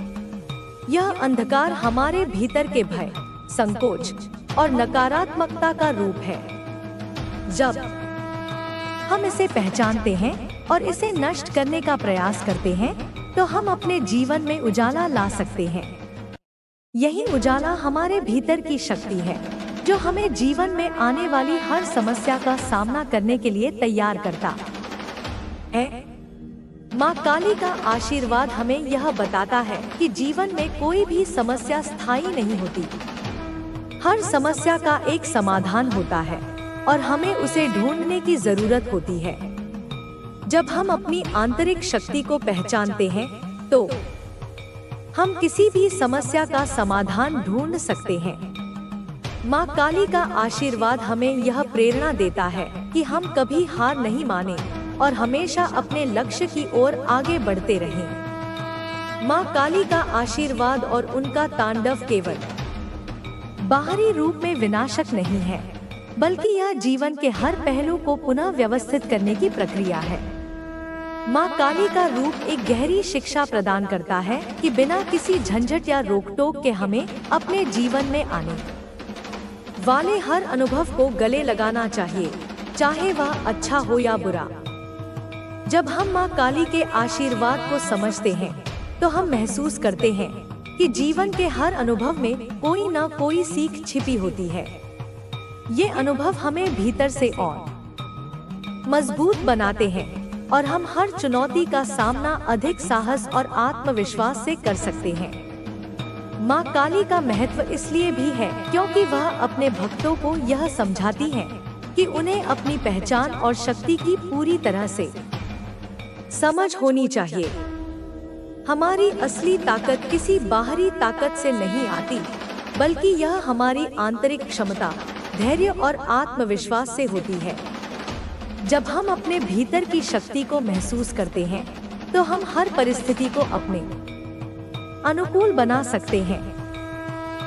यह अंधकार हमारे भीतर के भय, संकोच और नकारात्मकता का रूप है। जब हम इसे पहचानते हैं और इसे नष्ट करने का प्रयास करते हैं, तो हम अपने जीवन में उजाला ला सकते हैं। यही उजाला हमारे भीतर की शक्ति है, जो हमें जीवन में आने वाली हर समस्या का सामना करने के लिए तैयार करता है। माँ काली का आशीर्वाद हमें यह बताता है कि जीवन में कोई भी समस्या स्थायी नहीं होती। हर समस्या का एक समाधान होता है और हमें उसे ढूंढने की जरूरत होती है। जब हम अपनी आंतरिक शक्ति को पहचानते हैं, तो हम किसी भी समस्या का समाधान ढूंढ सकते हैं। माँ काली का आशीर्वाद हमें यह प्रेरणा देता है कि हम कभी हार नहीं माने और हमेशा अपने लक्ष्य की ओर आगे बढ़ते रहें। माँ काली का आशीर्वाद और उनका तांडव केवल बाहरी रूप में विनाशक नहीं है, बल्कि यह जीवन के हर पहलू को पुनः व्यवस्थित करने की प्रक्रिया है। माँ काली का रूप एक गहरी शिक्षा प्रदान करता है कि बिना किसी झंझट या रोक-टोक के हमें अपने जीवन में आने वाले हर अनुभव को गले लगाना चाहिए, चाहे वह अच्छा हो या बुरा। जब हम माँ काली के आशीर्वाद को समझते हैं, तो हम महसूस करते हैं कि जीवन के हर अनुभव में कोई ना कोई सीख छिपी होती है। ये अनुभव हमें भीतर से और मजबूत बनाते हैं और हम हर चुनौती का सामना अधिक साहस और आत्मविश्वास से कर सकते हैं। माँ काली का महत्व इसलिए भी है क्योंकि वह अपने भक्तों को यह समझाती है कि उन्हें अपनी पहचान और शक्ति की पूरी तरह से समझ होनी चाहिए। हमारी असली ताकत किसी बाहरी ताकत से नहीं आती, बल्कि यह हमारी आंतरिक क्षमता, धैर्य और आत्मविश्वास से होती है। जब हम अपने भीतर की शक्ति को महसूस करते हैं, तो हम हर परिस्थिति को अपने अनुकूल बना सकते हैं।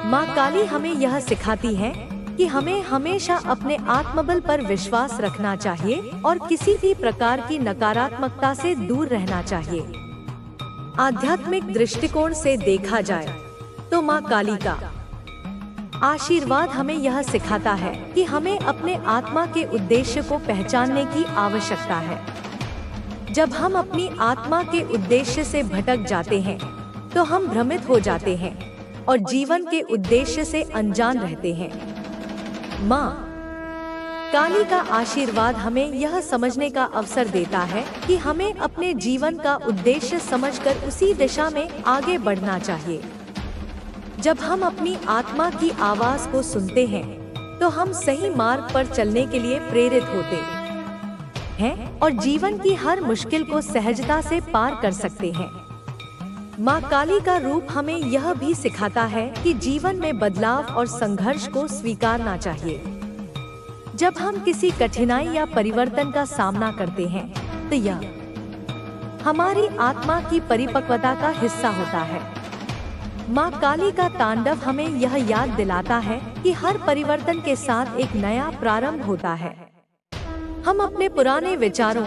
माँ काली हमें यह सिखाती है कि हमें हमेशा अपने आत्मबल पर विश्वास रखना चाहिए और किसी भी प्रकार की नकारात्मकता से दूर रहना चाहिए। आध्यात्मिक दृष्टिकोण से देखा जाए तो माँ काली का आशीर्वाद हमें यह सिखाता है कि हमें अपने आत्मा के उद्देश्य को पहचानने की आवश्यकता है। जब हम अपनी आत्मा के उद्देश्य से भटक जाते हैं, तो हम भ्रमित हो जाते हैं और जीवन के उद्देश्य से अनजान रहते हैं। माँ काली का आशीर्वाद हमें यह समझने का अवसर देता है कि हमें अपने जीवन का उद्देश्य समझकर उसी दिशा में आगे बढ़ना चाहिए। जब हम अपनी आत्मा की आवाज को सुनते हैं, तो हम सही मार्ग पर चलने के लिए प्रेरित होते हैं और जीवन की हर मुश्किल को सहजता से पार कर सकते हैं। माँ काली का रूप हमें यह भी सिखाता है कि जीवन में बदलाव और संघर्ष को स्वीकारना चाहिए। जब हम किसी कठिनाई या परिवर्तन का सामना करते हैं, तो यह हमारी आत्मा की परिपक्वता का हिस्सा होता है। माँ काली का तांडव हमें यह याद दिलाता है कि हर परिवर्तन के साथ एक नया प्रारंभ होता है। हम अपने पुराने विचारों,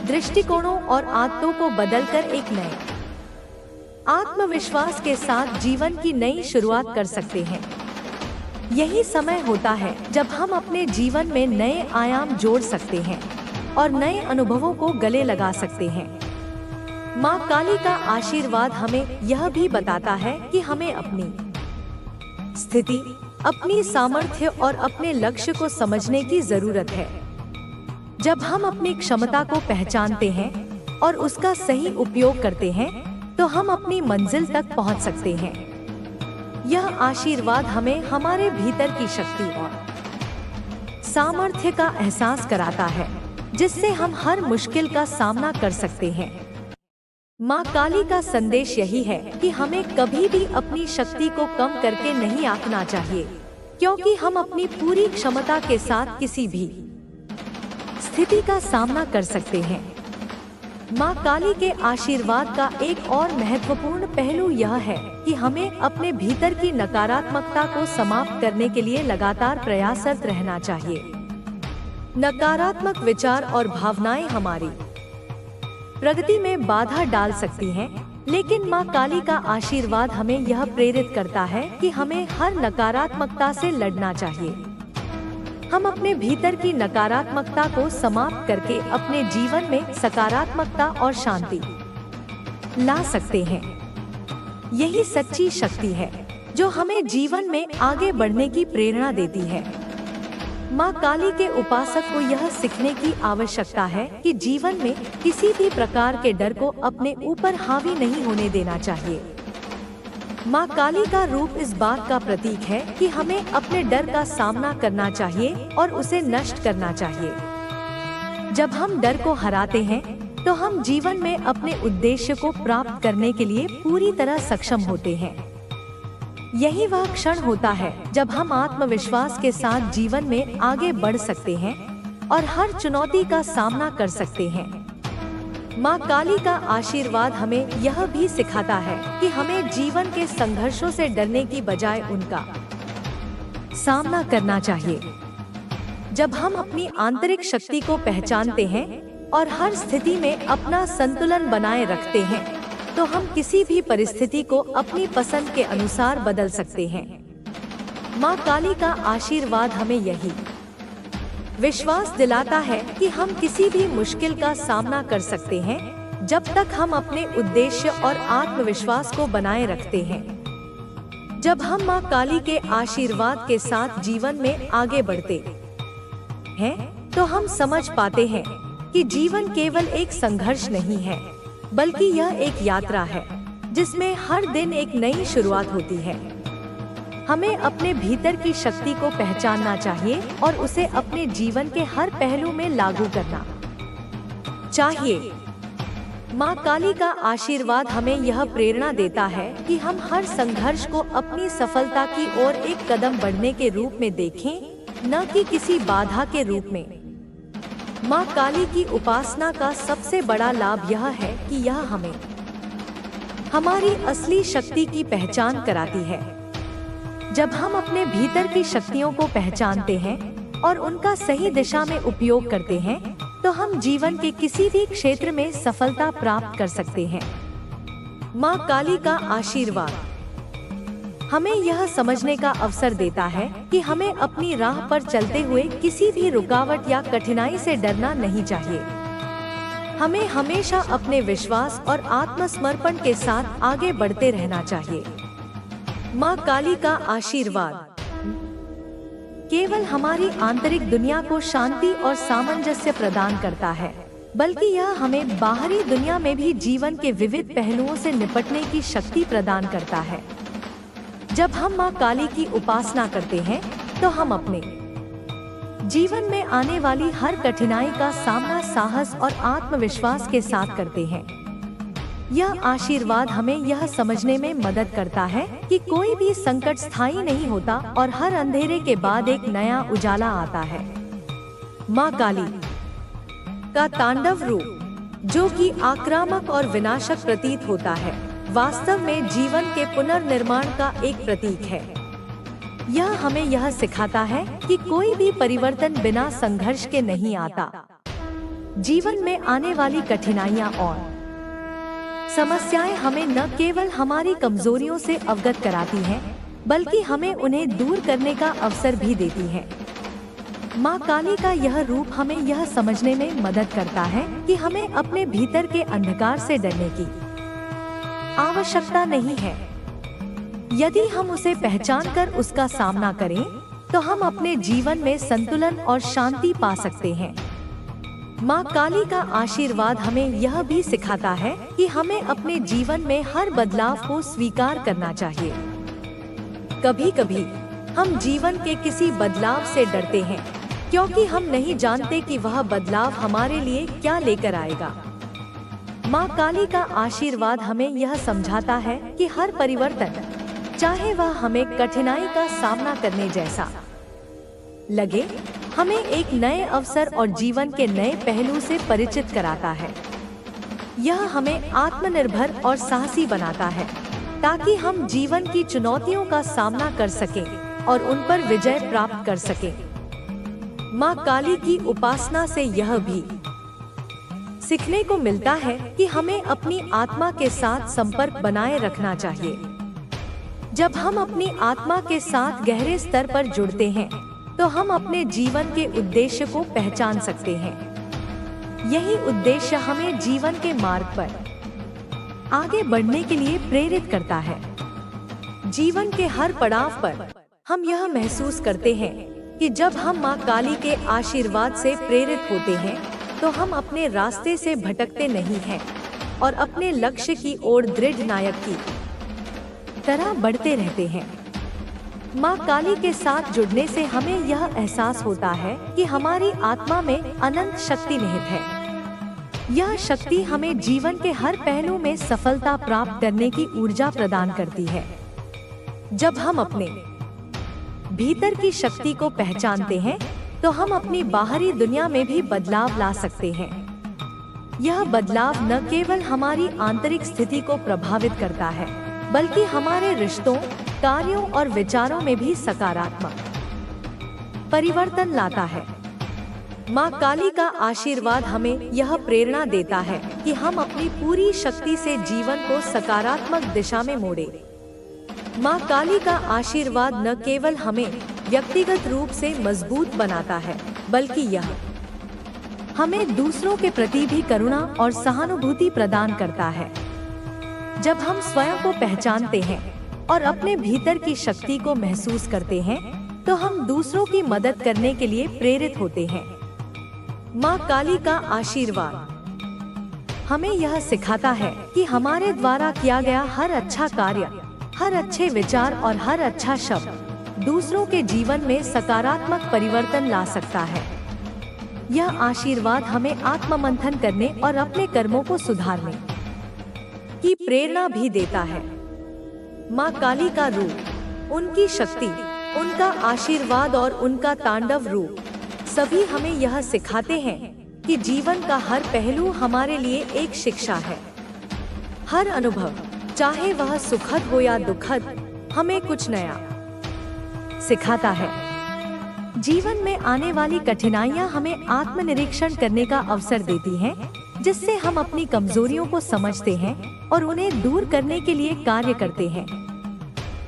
दृष्टिकोणों और आदतों को बदलकर एक नए आत्मविश्वास के साथ जीवन की नई शुरुआत कर सकते हैं। यही समय होता है जब हम अपने जीवन में नए आयाम जोड़ सकते हैं और नए अनुभवों को गले लगा सकते हैं। माँ काली का आशीर्वाद हमें यह भी बताता है कि हमें अपनी स्थिति, अपनी सामर्थ्य और अपने लक्ष्य को समझने की जरूरत है। जब हम अपनी क्षमता को पहचानते हैं और उसका सही उपयोग करते हैं, तो हम अपनी मंजिल तक पहुंच सकते हैं। यह आशीर्वाद हमें हमारे भीतर की शक्ति और सामर्थ्य का एहसास कराता है, जिससे हम हर मुश्किल का सामना कर सकते हैं। माँ काली का संदेश यही है कि हमें कभी भी अपनी शक्ति को कम करके नहीं आंकना चाहिए, क्योंकि हम अपनी पूरी क्षमता के साथ किसी भी स्थिति का सामना कर सकते हैं। माँ काली के आशीर्वाद का एक और महत्वपूर्ण पहलू यह है कि हमें अपने भीतर की नकारात्मकता को समाप्त करने के लिए लगातार प्रयासरत रहना चाहिए। नकारात्मक विचार और भावनाएं हमारी प्रगति में बाधा डाल सकती हैं, लेकिन माँ काली का आशीर्वाद हमें यह प्रेरित करता है कि हमें हर नकारात्मकता से लड़ना चाहिए। हम अपने भीतर की नकारात्मकता को समाप्त करके अपने जीवन में सकारात्मकता और शांति ला सकते हैं। यही सच्ची शक्ति है जो हमें जीवन में आगे बढ़ने की प्रेरणा देती है। माँ काली के उपासक को यह सीखने की आवश्यकता है कि जीवन में किसी भी प्रकार के डर को अपने ऊपर हावी नहीं होने देना चाहिए। माँ काली का रूप इस बात का प्रतीक है कि हमें अपने डर का सामना करना चाहिए और उसे नष्ट करना चाहिए। जब हम डर को हराते हैं, तो हम जीवन में अपने उद्देश्य को प्राप्त करने के लिए पूरी तरह सक्षम होते हैं। यही वह क्षण होता है जब हम आत्मविश्वास के साथ जीवन में आगे बढ़ सकते हैं और हर चुनौती का सामना कर सकते हैं। माँ काली का आशीर्वाद हमें यह भी सिखाता है कि हमें जीवन के संघर्षों से डरने की बजाय उनका सामना करना चाहिए। जब हम अपनी आंतरिक शक्ति को पहचानते हैं और हर स्थिति में अपना संतुलन बनाए रखते हैं, तो हम किसी भी परिस्थिति को अपनी पसंद के अनुसार बदल सकते हैं। माँ काली का आशीर्वाद हमें यही विश्वास दिलाता है कि हम किसी भी मुश्किल का सामना कर सकते हैं, जब तक हम अपने उद्देश्य और आत्मविश्वास को बनाए रखते हैं। जब हम माँ काली के आशीर्वाद के साथ जीवन में आगे बढ़ते हैं, तो हम समझ पाते हैं कि जीवन केवल एक संघर्ष नहीं है, बल्कि यह एक यात्रा है जिसमें हर दिन एक नई शुरुआत होती है। हमें अपने भीतर की शक्ति को पहचानना चाहिए और उसे अपने जीवन के हर पहलू में लागू करना चाहिए। माँ काली का आशीर्वाद हमें यह प्रेरणा देता है कि हम हर संघर्ष को अपनी सफलता की ओर एक कदम बढ़ने के रूप में देखें, न कि किसी बाधा के रूप में। माँ काली की उपासना का सबसे बड़ा लाभ यह है कि यह हमें हमारी असली शक्ति की पहचान कराती है। जब हम अपने भीतर की शक्तियों को पहचानते हैं और उनका सही दिशा में उपयोग करते हैं, तो हम जीवन के किसी भी क्षेत्र में सफलता प्राप्त कर सकते हैं। माँ काली का आशीर्वाद हमें यह समझने का अवसर देता है कि हमें अपनी राह पर चलते हुए किसी भी रुकावट या कठिनाई से डरना नहीं चाहिए। हमें हमेशा अपने विश्वास और आत्मसमर्पण के साथ आगे बढ़ते रहना चाहिए। माँ काली का आशीर्वाद केवल हमारी आंतरिक दुनिया को शांति और सामंजस्य प्रदान करता है, बल्कि यह हमें बाहरी दुनिया में भी जीवन के विविध पहलुओं से निपटने की शक्ति प्रदान करता है। जब हम माँ काली की उपासना करते हैं, तो हम अपने जीवन में आने वाली हर कठिनाई का सामना साहस और आत्मविश्वास के साथ करते हैं। यह आशीर्वाद हमें यह समझने में मदद करता है कि कोई भी संकट स्थायी नहीं होता और हर अंधेरे के बाद एक नया उजाला आता है। माँ काली का तांडव रूप, जो कि आक्रामक और विनाशक प्रतीत होता है, वास्तव में जीवन के पुनर्निर्माण का एक प्रतीक है। यह हमें यह सिखाता है कि कोई भी परिवर्तन बिना संघर्ष के नहीं आता। जीवन में आने वाली कठिनाइयाँ और समस्याएं हमें न केवल हमारी कमजोरियों से अवगत कराती हैं, बल्कि हमें उन्हें दूर करने का अवसर भी देती हैं। माँ काली का यह रूप हमें यह समझने में मदद करता है कि हमें अपने भीतर के अंधकार से डरने की आवश्यकता नहीं है। यदि हम उसे पहचान कर उसका सामना करें, तो हम अपने जीवन में संतुलन और शांति पा सकते हैं। माँ काली का आशीर्वाद हमें यह भी सिखाता है कि हमें अपने जीवन में हर बदलाव को स्वीकार करना चाहिए। कभी कभी हम जीवन के किसी बदलाव से डरते हैं, क्योंकि हम नहीं जानते कि वह बदलाव हमारे लिए क्या लेकर आएगा। माँ काली का आशीर्वाद हमें यह समझाता है कि हर परिवर्तन, चाहे वह हमें कठिनाई का सामना करने जैसा लगे, हमें एक नए अवसर और जीवन के नए पहलू से परिचित कराता है। यह हमें आत्मनिर्भर और साहसी बनाता है, ताकि हम जीवन की चुनौतियों का सामना कर सकें और उन पर विजय प्राप्त कर सकें। माँ काली की उपासना से यह भी सीखने को मिलता है कि हमें अपनी आत्मा के साथ संपर्क बनाए रखना चाहिए। जब हम अपनी आत्मा के साथ गहरे स्तर पर जुड़ते हैं, तो हम अपने जीवन के उद्देश्य को पहचान सकते हैं। यही उद्देश्य हमें जीवन के मार्ग पर आगे बढ़ने के लिए प्रेरित करता है। जीवन के हर पड़ाव पर हम यह महसूस करते हैं कि जब हम माँ काली के आशीर्वाद से प्रेरित होते हैं, तो हम अपने रास्ते से भटकते नहीं हैं और अपने लक्ष्य की ओर दृढ़ नायक की तरह बढ़ते रहते हैं। माँ काली के साथ जुड़ने से हमें यह एहसास होता है कि हमारी आत्मा में अनंत शक्ति निहित है। यह शक्ति हमें जीवन के हर पहलू में सफलता प्राप्त करने की ऊर्जा प्रदान करती है। जब हम अपने भीतर की शक्ति को पहचानते हैं, तो हम अपनी बाहरी दुनिया में भी बदलाव ला सकते हैं। यह बदलाव न केवल हमारी आंतरिक स्थिति को प्रभावित करता है, बल्कि हमारे रिश्तों, कार्यों और विचारों में भी सकारात्मक परिवर्तन लाता है। माँ काली का आशीर्वाद हमें यह प्रेरणा देता है कि हम अपनी पूरी शक्ति से जीवन को सकारात्मक दिशा में मोड़ें। माँ काली का आशीर्वाद न केवल हमें व्यक्तिगत रूप से मजबूत बनाता है, बल्कि यह हमें दूसरों के प्रति भी करुणा और सहानुभूति प्रदान करता है। जब हम स्वयं को पहचानते हैं और अपने भीतर की शक्ति को महसूस करते हैं, तो हम दूसरों की मदद करने के लिए प्रेरित होते हैं। माँ काली का आशीर्वाद हमें यह सिखाता है कि हमारे द्वारा किया गया हर अच्छा कार्य, हर अच्छे विचार और हर अच्छा शब्द दूसरों के जीवन में सकारात्मक परिवर्तन ला सकता है। यह आशीर्वाद हमें आत्ममंथन करने और अपने कर्मों को सुधारने की प्रेरणा भी देता है। माँ काली का रूप, उनकी शक्ति, उनका आशीर्वाद और उनका तांडव रूप सभी हमें यह सिखाते हैं कि जीवन का हर पहलू हमारे लिए एक शिक्षा है। हर अनुभव, चाहे वह सुखद हो या दुखद, हमें कुछ नया सिखाता है। जीवन में आने वाली कठिनाइयां हमें आत्मनिरीक्षण करने का अवसर देती हैं, जिससे हम अपनी कमजोरियों को समझते हैं और उन्हें दूर करने के लिए कार्य करते हैं।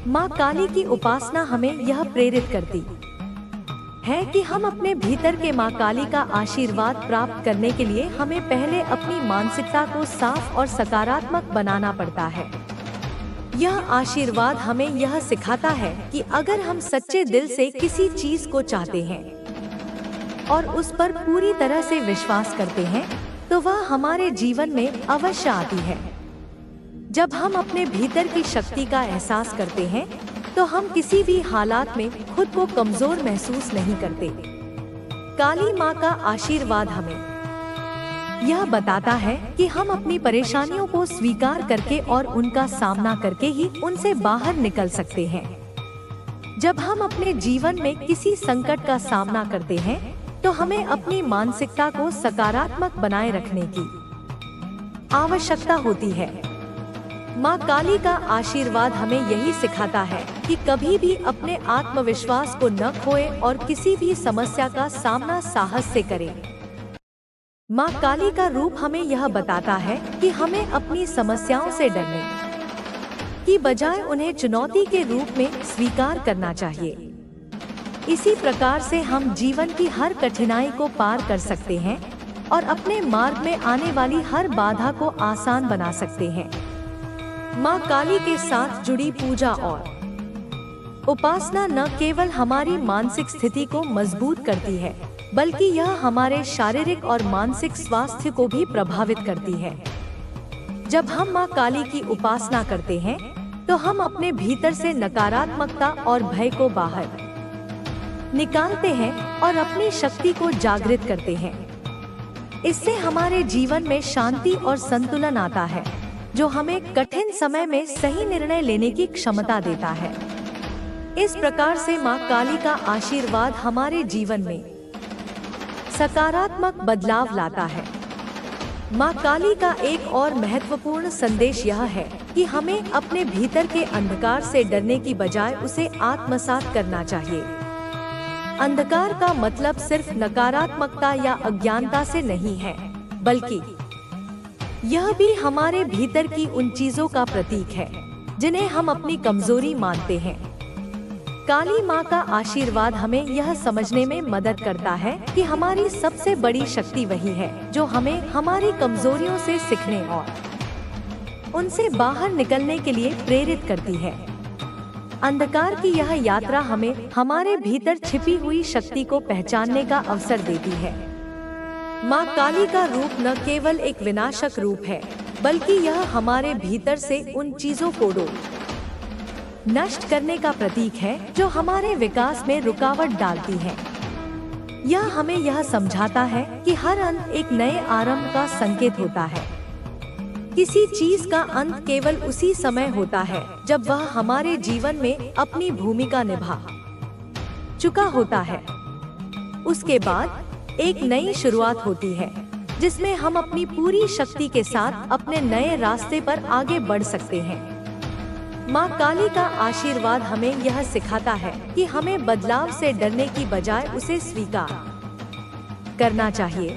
माँ काली की उपासना हमें यह प्रेरित करती है कि हम अपने भीतर के माँ काली का आशीर्वाद प्राप्त करने के लिए हमें पहले अपनी मानसिकता को साफ और सकारात्मक बनाना पड़ता है। यह आशीर्वाद हमें यह सिखाता है कि अगर हम सच्चे दिल से किसी चीज को चाहते हैं और उस पर पूरी तरह से विश्वास करते हैं, तो वह हमारे जीवन में अवश्य आती है। जब हम अपने भीतर की शक्ति का एहसास करते हैं, तो हम किसी भी हालात में खुद को कमजोर महसूस नहीं करते। काली माँ का आशीर्वाद हमें यह बताता है कि हम अपनी परेशानियों को स्वीकार करके और उनका सामना करके ही उनसे बाहर निकल सकते हैं। जब हम अपने जीवन में किसी संकट का सामना करते हैं, तो हमें अपनी मानसिकता को सकारात्मक बनाए रखने की आवश्यकता होती है। माँ काली का आशीर्वाद हमें यही सिखाता है कि कभी भी अपने आत्मविश्वास को न खोएं और किसी भी समस्या का सामना साहस से करें। माँ काली का रूप हमें यह बताता है कि हमें अपनी समस्याओं से डरने की बजाय उन्हें चुनौती के रूप में स्वीकार करना चाहिए। इसी प्रकार से हम जीवन की हर कठिनाई को पार कर सकते हैं और अपने मार्ग में आने वाली हर बाधा को आसान बना सकते हैं। माँ काली के साथ जुड़ी पूजा और उपासना न केवल हमारी मानसिक स्थिति को मजबूत करती है, बल्कि यह हमारे शारीरिक और मानसिक स्वास्थ्य को भी प्रभावित करती है। जब हम माँ काली की उपासना करते हैं, तो हम अपने भीतर से नकारात्मकता और भय को बाहर निकालते हैं और अपनी शक्ति को जागृत करते हैं। इससे हमारे जीवन में शांति और संतुलन आता है, जो हमें कठिन समय में सही निर्णय लेने की क्षमता देता है। इस प्रकार से माँ काली का आशीर्वाद हमारे जीवन में सकारात्मक बदलाव लाता है। माँ काली का एक और महत्वपूर्ण संदेश यह है कि हमें अपने भीतर के अंधकार से डरने की बजाय उसे आत्मसात करना चाहिए। अंधकार का मतलब सिर्फ नकारात्मकता या अज्ञानता से नहीं है, बल्कि यह भी हमारे भीतर की उन चीजों का प्रतीक है जिन्हें हम अपनी कमजोरी मानते हैं। काली माँ का आशीर्वाद हमें यह समझने में मदद करता है कि हमारी सबसे बड़ी शक्ति वही है जो हमें हमारी कमजोरियों से सीखने और उनसे बाहर निकलने के लिए प्रेरित करती है। अंधकार की यह यात्रा हमें हमारे भीतर छिपी हुई शक्ति को पहचानने का अवसर देती है। माँ काली का रूप न केवल एक विनाशक रूप है, बल्कि यह हमारे भीतर से उन चीजों को नष्ट करने का प्रतीक है जो हमारे विकास में रुकावट डालती हैं। यह हमें यह समझाता है कि हर अंत एक नए आरंभ का संकेत होता है। किसी चीज का अंत केवल उसी समय होता है जब वह हमारे जीवन में अपनी भूमिका निभा चुका होता है। उसके बाद एक नई शुरुआत होती है। जिसमें हम अपनी पूरी शक्ति के साथ अपने नए रास्ते पर आगे बढ़ सकते हैं। माँ काली का आशीर्वाद हमें यह सिखाता है कि हमें बदलाव से डरने की बजाय उसे स्वीकार करना चाहिए,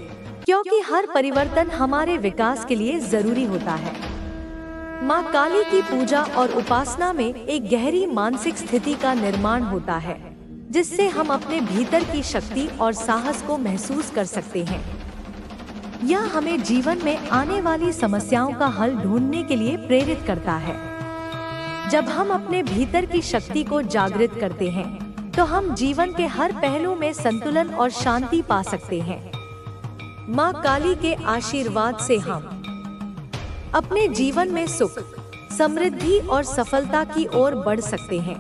क्योंकि हर परिवर्तन हमारे विकास के लिए जरूरी होता है। माँ काली की पूजा और उपासना में एक गहरी मानसिक स्थिति का निर्माण होता है, जिससे हम अपने भीतर की शक्ति और साहस को महसूस कर सकते हैं। यह हमें जीवन में आने वाली समस्याओं का हल ढूंढने के लिए प्रेरित करता है। जब हम अपने भीतर की शक्ति को जागृत करते हैं, तो हम जीवन के हर पहलू में संतुलन और शांति पा सकते हैं। माँ काली के आशीर्वाद से हम अपने जीवन में सुख, समृद्धि और सफलता की ओर बढ़ सकते हैं।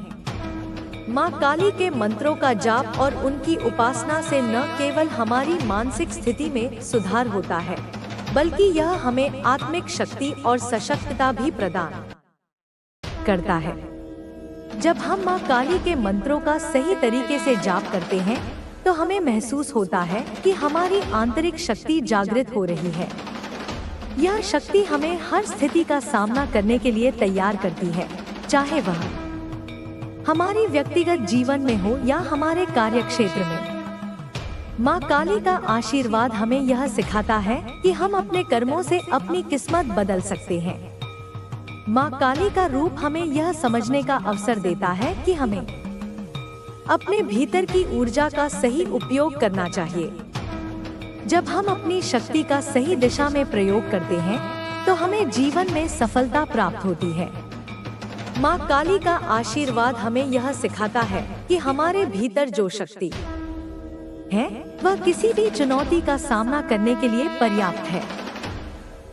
माँ काली के मंत्रों का जाप और उनकी उपासना से न केवल हमारी मानसिक स्थिति में सुधार होता है, बल्कि यह हमें आत्मिक शक्ति और सशक्तता भी प्रदान करता है। जब हम माँ काली के मंत्रों का सही तरीके से जाप करते हैं, तो हमें महसूस होता है कि हमारी आंतरिक शक्ति जागृत हो रही है। यह शक्ति हमें हर स्थिति का सामना करने के लिए तैयार करती है, चाहे वह हमारी व्यक्तिगत जीवन में हो या हमारे कार्यक्षेत्र में। माँ काली का आशीर्वाद हमें यह सिखाता है कि हम अपने कर्मों से अपनी किस्मत बदल सकते हैं। माँ काली का रूप हमें यह समझने का अवसर देता है कि हमें अपने भीतर की ऊर्जा का सही उपयोग करना चाहिए। जब हम अपनी शक्ति का सही दिशा में प्रयोग करते हैं, तो हमें जीवन में सफलता प्राप्त होती है। माँ काली का आशीर्वाद हमें यह सिखाता है कि हमारे भीतर जो शक्ति है, वह किसी भी चुनौती का सामना करने के लिए पर्याप्त है।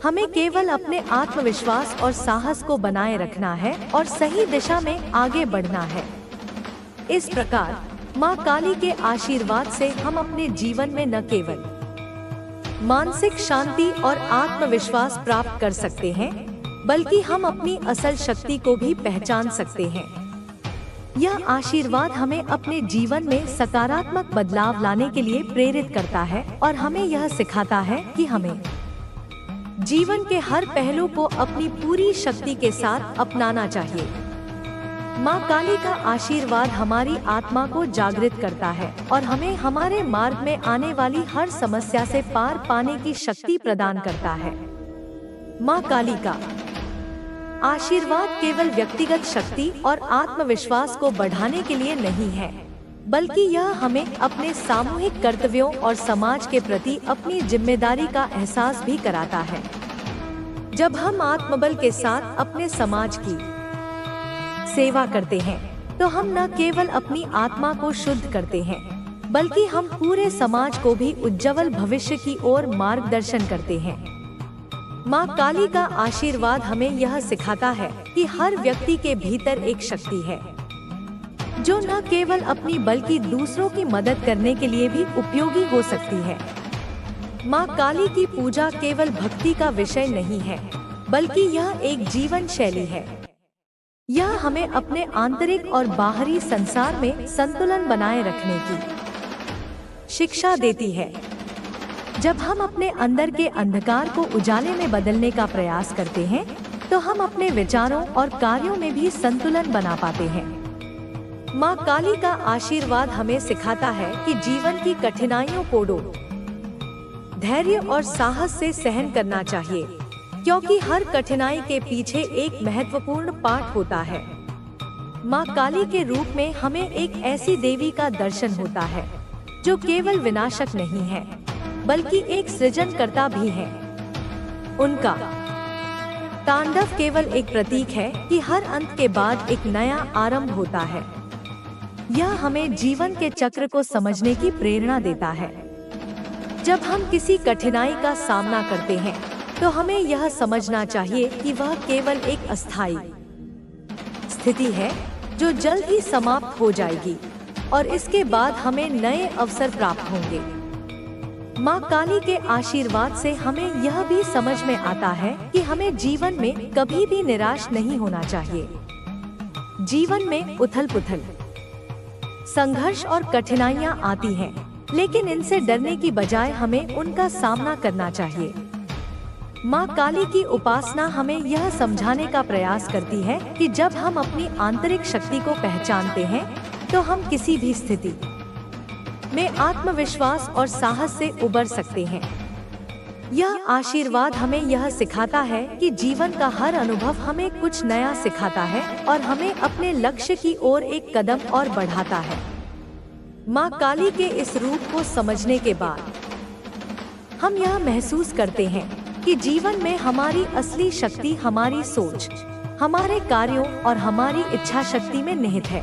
हमें केवल अपने आत्मविश्वास और साहस को बनाए रखना है और सही दिशा में आगे बढ़ना है। इस प्रकार माँ काली के आशीर्वाद से हम अपने जीवन में न केवल मानसिक शांति और आत्मविश्वास प्राप्त कर सकते हैं, बल्कि हम अपनी असल शक्ति को भी पहचान सकते हैं। यह आशीर्वाद हमें अपने जीवन में सकारात्मक बदलाव लाने के लिए प्रेरित करता है और हमें यह सिखाता है कि हमें जीवन के हर पहलू को अपनी पूरी शक्ति के साथ अपनाना चाहिए। माँ काली का आशीर्वाद हमारी आत्मा को जागृत करता है और हमें हमारे मार्ग में आने वाली हर समस्या से पार पाने की शक्ति प्रदान करता है। माँ काली का आशीर्वाद केवल व्यक्तिगत शक्ति और आत्मविश्वास को बढ़ाने के लिए नहीं है, बल्कि यह हमें अपने सामूहिक कर्तव्यों और समाज के प्रति अपनी जिम्मेदारी का एहसास भी कराता है। जब हम आत्मबल के साथ अपने समाज की सेवा करते हैं, तो हम न केवल अपनी आत्मा को शुद्ध करते हैं, बल्कि हम पूरे समाज को भी उज्जवल भविष्य की ओर मार्गदर्शन करते हैं। माँ काली का आशीर्वाद हमें यह सिखाता है कि हर व्यक्ति के भीतर एक शक्ति है, जो न केवल अपनी बल्कि दूसरों की मदद करने के लिए भी उपयोगी हो सकती है। माँ काली की पूजा केवल भक्ति का विषय नहीं है, बल्कि यह एक जीवन शैली है। यह हमें अपने आंतरिक और बाहरी संसार में संतुलन बनाए रखने की शिक्षा देती है। जब हम अपने अंदर के अंधकार को उजाले में बदलने का प्रयास करते हैं, तो हम अपने विचारों और कार्यों में भी संतुलन बना पाते हैं। माँ काली का आशीर्वाद हमें सिखाता है कि जीवन की कठिनाइयों को धैर्य और साहस से सहन करना चाहिए, क्योंकि हर कठिनाई के पीछे एक महत्वपूर्ण पाठ होता है। माँ काली के रूप में हमें एक ऐसी देवी का दर्शन होता है जो केवल विनाशक नहीं है, बल्कि एक सृजनकर्ता भी है। उनका तांडव केवल एक प्रतीक है कि हर अंत के बाद एक नया आरंभ होता है। यह हमें जीवन के चक्र को समझने की प्रेरणा देता है। जब हम किसी कठिनाई का सामना करते हैं, तो हमें यह समझना चाहिए कि वह केवल एक अस्थायी स्थिति है जो जल्द ही समाप्त हो जाएगी और इसके बाद हमें नए अवसर प्राप्त होंगे। माँ काली के आशीर्वाद से हमें यह भी समझ में आता है कि हमें जीवन में कभी भी निराश नहीं होना चाहिए। जीवन में उथल-पुथल, संघर्ष और कठिनाइयाँ आती हैं, लेकिन इनसे डरने की बजाय हमें उनका सामना करना चाहिए। माँ काली की उपासना हमें यह समझाने का प्रयास करती है कि जब हम अपनी आंतरिक शक्ति को पहचानते हैं तो हम किसी भी स्थिति में आत्मविश्वास और साहस से उबर सकते हैं। यह आशीर्वाद हमें यह सिखाता है कि जीवन का हर अनुभव हमें कुछ नया सिखाता है और हमें अपने लक्ष्य की ओर एक कदम और बढ़ाता है। माँ काली के इस रूप को समझने के बाद हम यह महसूस करते हैं कि जीवन में हमारी असली शक्ति हमारी सोच, हमारे कार्यों और हमारी इच्छा शक्ति में निहित है।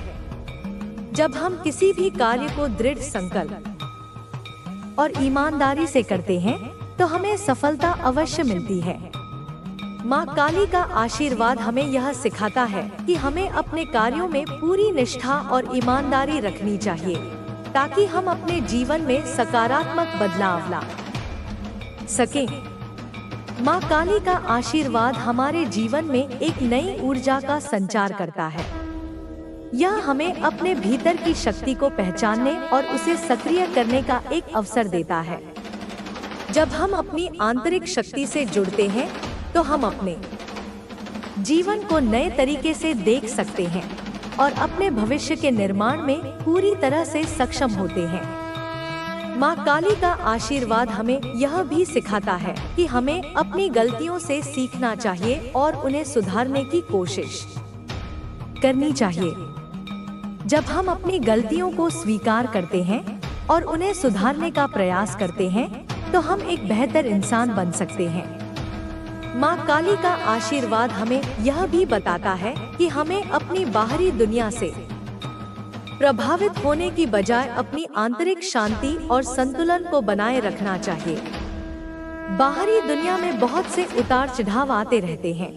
जब हम किसी भी कार्य को दृढ़ संकल्प और ईमानदारी से करते हैं तो हमें सफलता अवश्य मिलती है। माँ काली का आशीर्वाद हमें यह सिखाता है कि हमें अपने कार्यों में पूरी निष्ठा और ईमानदारी रखनी चाहिए ताकि हम अपने जीवन में सकारात्मक बदलाव ला सकें। माँ काली का आशीर्वाद हमारे जीवन में एक नई ऊर्जा का संचार करता है। यह हमें अपने भीतर की शक्ति को पहचानने और उसे सक्रिय करने का एक अवसर देता है। जब हम अपनी आंतरिक शक्ति से जुड़ते हैं तो हम अपने जीवन को नए तरीके से देख सकते हैं और अपने भविष्य के निर्माण में पूरी तरह से सक्षम होते हैं। माँ काली का आशीर्वाद हमें यह भी सिखाता है कि हमें अपनी गलतियों से सीखना चाहिए और उन्हें सुधारने की कोशिश करनी चाहिए। जब हम अपनी गलतियों को स्वीकार करते हैं और उन्हें सुधारने का प्रयास करते हैं तो हम एक बेहतर इंसान बन सकते हैं। माँ काली का आशीर्वाद हमें यह भी बताता है कि हमें अपनी बाहरी दुनिया से प्रभावित होने की बजाय अपनी आंतरिक शांति और संतुलन को बनाए रखना चाहिए। बाहरी दुनिया में बहुत से उतार चढ़ाव आते रहते हैं,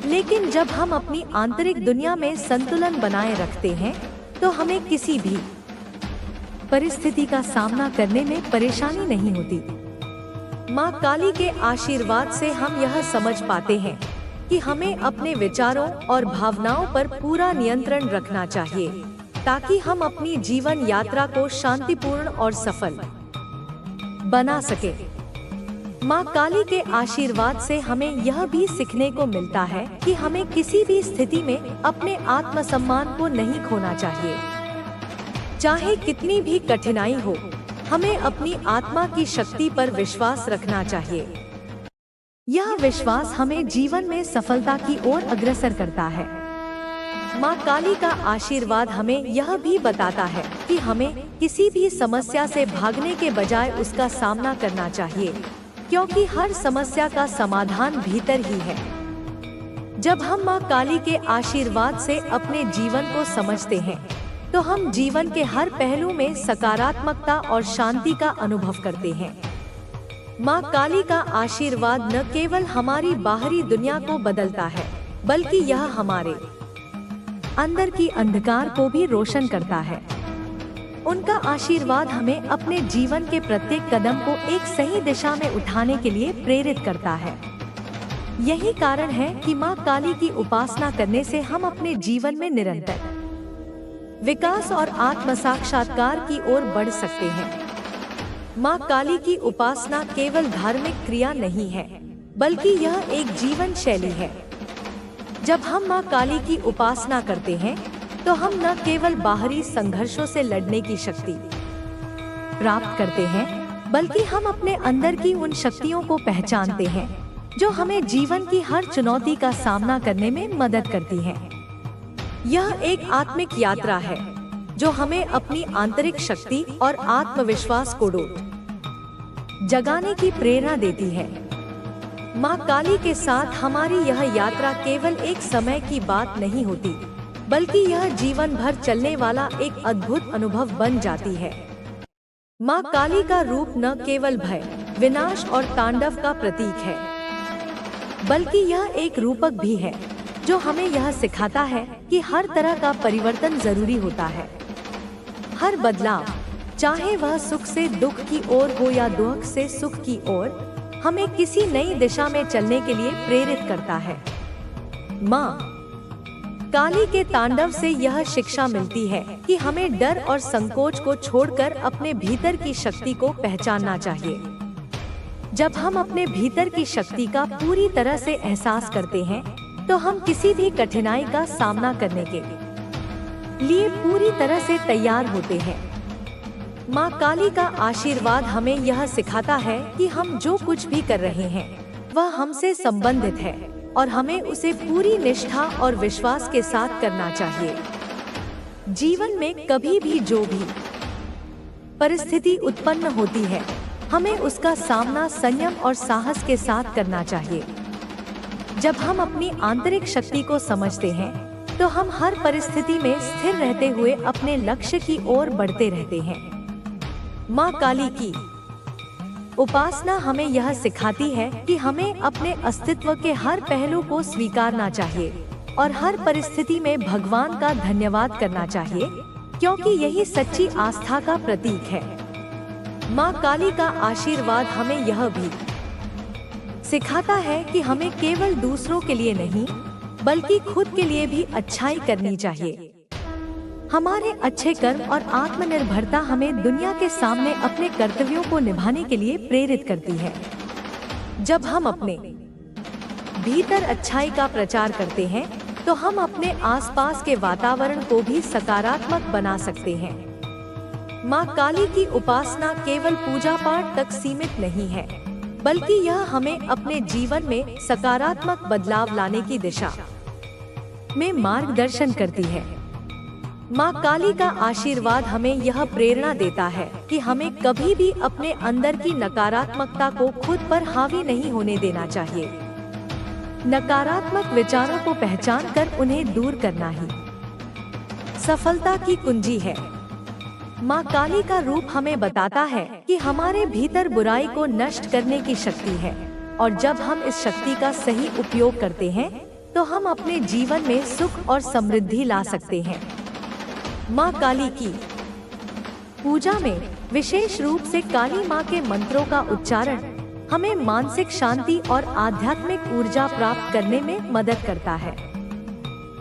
लेकिन जब हम अपनी आंतरिक दुनिया में संतुलन बनाए रखते हैं तो हमें किसी भी परिस्थिति का सामना करने में परेशानी नहीं होती। माँ काली के आशीर्वाद से हम यह समझ पाते हैं कि हमें अपने विचारों और भावनाओं पर पूरा नियंत्रण रखना चाहिए ताकि हम अपनी जीवन यात्रा को शांतिपूर्ण और सफल बना सके। माँ काली के आशीर्वाद से हमें यह भी सीखने को मिलता है कि हमें किसी भी स्थिति में अपने आत्मसम्मान को नहीं खोना चाहिए। चाहे कितनी भी कठिनाई हो, हमें अपनी आत्मा की शक्ति पर विश्वास रखना चाहिए। यह विश्वास हमें जीवन में सफलता की ओर अग्रसर करता है। माँ काली का आशीर्वाद हमें यह भी बताता है कि हमें किसी भी समस्या से भागने के बजाय उसका सामना करना चाहिए, क्योंकि हर समस्या का समाधान भीतर ही है। जब हम माँ काली के आशीर्वाद से अपने जीवन को समझते हैं तो हम जीवन के हर पहलू में सकारात्मकता और शांति का अनुभव करते हैं। माँ काली का आशीर्वाद न केवल हमारी बाहरी दुनिया को बदलता है, बल्कि यह हमारे अंदर की अंधकार को भी रोशन करता है। उनका आशीर्वाद हमें अपने जीवन के प्रत्येक कदम को एक सही दिशा में उठाने के लिए प्रेरित करता है। यही कारण है कि माँ काली की उपासना करने से हम अपने जीवन में निरंतर विकास और आत्म साक्षात्कार की ओर बढ़ सकते हैं। माँ काली की उपासना केवल धार्मिक क्रिया नहीं है, बल्कि यह एक जीवन शैली है। जब हम माँ काली की उपासना करते हैं तो हम न केवल बाहरी संघर्षों से लड़ने की शक्ति प्राप्त करते हैं, बल्कि हम अपने अंदर की उन शक्तियों को पहचानते हैं जो हमें जीवन की हर चुनौती का सामना करने में मदद करती हैं। यह एक आत्मिक यात्रा है जो हमें अपनी आंतरिक शक्ति और आत्मविश्वास को जगाने की प्रेरणा देती है। माँ काली के साथ हमारी यह यात्रा केवल एक समय की बात नहीं होती, बल्कि यह जीवन भर चलने वाला एक अद्भुत अनुभव बन जाती है। माँ काली का रूप न केवल भय, विनाश और तांडव का प्रतीक है, बल्कि यह एक रूपक भी है जो हमें यह सिखाता है कि हर तरह का परिवर्तन जरूरी होता है। हर बदलाव, चाहे वह सुख से दुख की ओर हो या दुख से सुख की ओर, हमें किसी नई दिशा में चलने के लिए प्रेरित करता है। माँ काली के तांडव से यह शिक्षा मिलती है कि हमें डर और संकोच को छोड़कर अपने भीतर की शक्ति को पहचानना चाहिए। जब हम अपने भीतर की शक्ति का पूरी तरह से एहसास करते हैं, तो हम किसी भी कठिनाई का सामना करने के लिए पूरी तरह से तैयार होते हैं। माँ काली का आशीर्वाद हमें यह सिखाता है कि हम जो कुछ भी कर रहे हैं वह हमसे संबंधित है और हमें उसे पूरी निष्ठा और विश्वास के साथ करना चाहिए। जीवन में कभी भी जो भी परिस्थिति उत्पन्न होती है, हमें उसका सामना संयम और साहस के साथ करना चाहिए। जब हम अपनी आंतरिक शक्ति को समझते हैं, तो हम हर परिस्थिति में स्थिर रहते हुए अपने लक्ष्य की ओर बढ़ते रहते हैं। माँ काली की उपासना हमें यह सिखाती है कि हमें अपने अस्तित्व के हर पहलू को स्वीकारना चाहिए और हर परिस्थिति में भगवान का धन्यवाद करना चाहिए, क्योंकि यही सच्ची आस्था का प्रतीक है। माँ काली का आशीर्वाद हमें यह भी सिखाता है कि हमें केवल दूसरों के लिए नहीं, बल्कि खुद के लिए भी अच्छाई करनी चाहिए। हमारे अच्छे कर्म और आत्मनिर्भरता हमें दुनिया के सामने अपने कर्तव्यों को निभाने के लिए प्रेरित करती है। जब हम अपने भीतर अच्छाई का प्रचार करते हैं, तो हम अपने आसपास के वातावरण को भी सकारात्मक बना सकते हैं। माँ काली की उपासना केवल पूजा पाठ तक सीमित नहीं है, बल्कि यह हमें अपने जीवन में सकारात्मक बदलाव लाने की दिशा में मार्गदर्शन करती है। माँ काली का आशीर्वाद हमें यह प्रेरणा देता है कि हमें कभी भी अपने अंदर की नकारात्मकता को खुद पर हावी नहीं होने देना चाहिए। नकारात्मक विचारों को पहचान कर उन्हें दूर करना ही सफलता की कुंजी है। माँ काली का रूप हमें बताता है कि हमारे भीतर बुराई को नष्ट करने की शक्ति है, और जब हम इस शक्ति का सही उपयोग करते हैं, तो हम अपने जीवन में सुख और समृद्धि ला सकते हैं। माँ काली की पूजा में विशेष रूप से काली माँ के मंत्रों का उच्चारण हमें मानसिक शांति और आध्यात्मिक ऊर्जा प्राप्त करने में मदद करता है।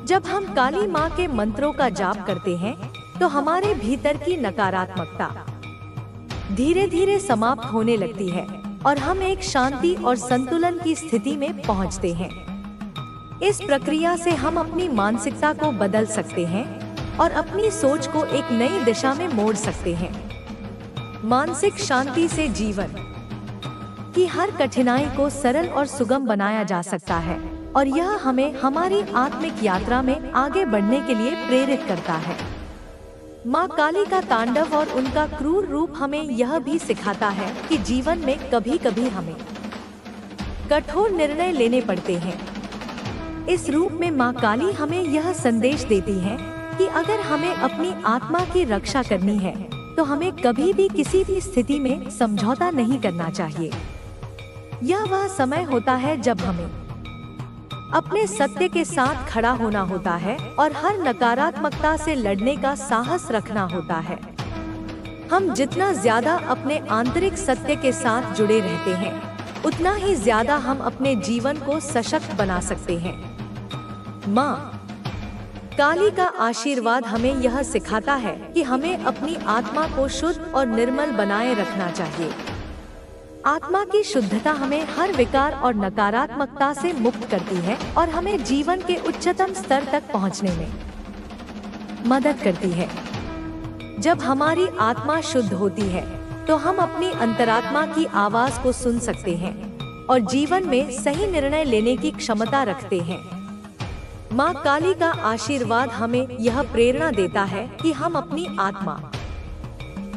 जब हम काली माँ के मंत्रों का जाप करते हैं, तो हमारे भीतर की नकारात्मकता धीरे धीरे समाप्त होने लगती है और हम एक शांति और संतुलन की स्थिति में पहुँचते हैं। इस प्रक्रिया से हम अपनी मानसिकता को बदल सकते हैं और अपनी सोच को एक नई दिशा में मोड़ सकते हैं। मानसिक शांति से जीवन की हर कठिनाई को सरल और सुगम बनाया जा सकता है, और यह हमें हमारी आत्मिक यात्रा में आगे बढ़ने के लिए प्रेरित करता है। माँ काली का तांडव और उनका क्रूर रूप हमें यह भी सिखाता है कि जीवन में कभी कभी हमें कठोर निर्णय लेने पड़ते हैं। इस रूप में माँ काली हमें यह संदेश देती है कि अगर हमें अपनी आत्मा की रक्षा करनी है, तो हमें कभी भी किसी भी स्थिति में समझौता नहीं करना चाहिए। यह वह समय होता है जब हमें अपने सत्य के साथ खड़ा होना होता है और हर नकारात्मकता से लड़ने का साहस रखना होता है। हम जितना ज्यादा अपने आंतरिक सत्य के साथ जुड़े रहते हैं, उतना ही ज्यादा हम अपने जीवन को सशक्त बना सकते हैं। माँ काली का आशीर्वाद हमें यह सिखाता है कि हमें अपनी आत्मा को शुद्ध और निर्मल बनाए रखना चाहिए। आत्मा की शुद्धता हमें हर विकार और नकारात्मकता से मुक्त करती है और हमें जीवन के उच्चतम स्तर तक पहुंचने में मदद करती है। जब हमारी आत्मा शुद्ध होती है, तो हम अपनी अंतरात्मा की आवाज को सुन सकते हैं और जीवन में सही निर्णय लेने की क्षमता रखते हैं। माँ काली का आशीर्वाद हमें यह प्रेरणा देता है कि हम अपनी आत्मा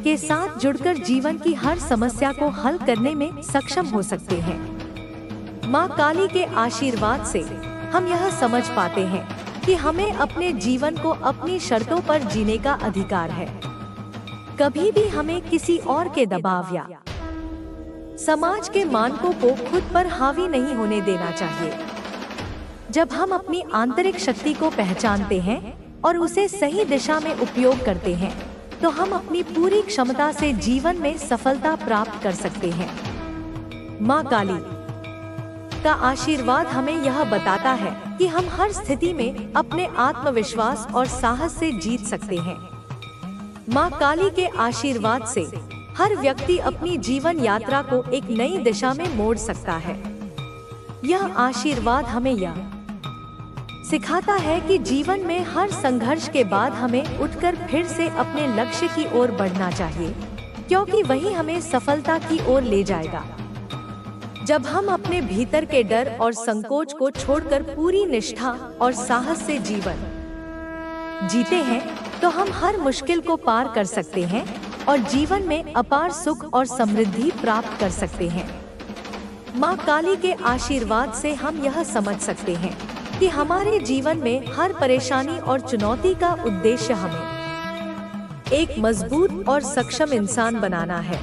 के साथ जुड़कर जीवन की हर समस्या को हल करने में सक्षम हो सकते हैं। माँ काली के आशीर्वाद से हम यह समझ पाते हैं कि हमें अपने जीवन को अपनी शर्तों पर जीने का अधिकार है। कभी भी हमें किसी और के दबाव या समाज के मानकों को खुद पर हावी नहीं होने देना चाहिए। जब हम अपनी आंतरिक शक्ति को पहचानते हैं और उसे सही दिशा में उपयोग करते हैं, तो हम अपनी पूरी क्षमता से जीवन में सफलता प्राप्त कर सकते हैं। माँ काली का आशीर्वाद हमें यह बताता है कि हम हर स्थिति में अपने आत्मविश्वास और साहस से जीत सकते हैं। माँ काली के आशीर्वाद से हर व्यक्ति अपनी जीवन यात्रा को एक नई दिशा में मोड़ सकता है। यह आशीर्वाद हमें यह सिखाता है कि जीवन में हर संघर्ष के बाद हमें उठकर फिर से अपने लक्ष्य की ओर बढ़ना चाहिए, क्योंकि वही हमें सफलता की ओर ले जाएगा। जब हम अपने भीतर के डर और संकोच को छोड़कर पूरी निष्ठा और साहस से जीवन जीते हैं, तो हम हर मुश्किल को पार कर सकते हैं और जीवन में अपार सुख और समृद्धि प्राप्त कर सकते हैं। माँ काली के आशीर्वाद से हम यह समझ सकते हैं कि हमारे जीवन में हर परेशानी और चुनौती का उद्देश्य हमें एक मजबूत और सक्षम इंसान बनाना है।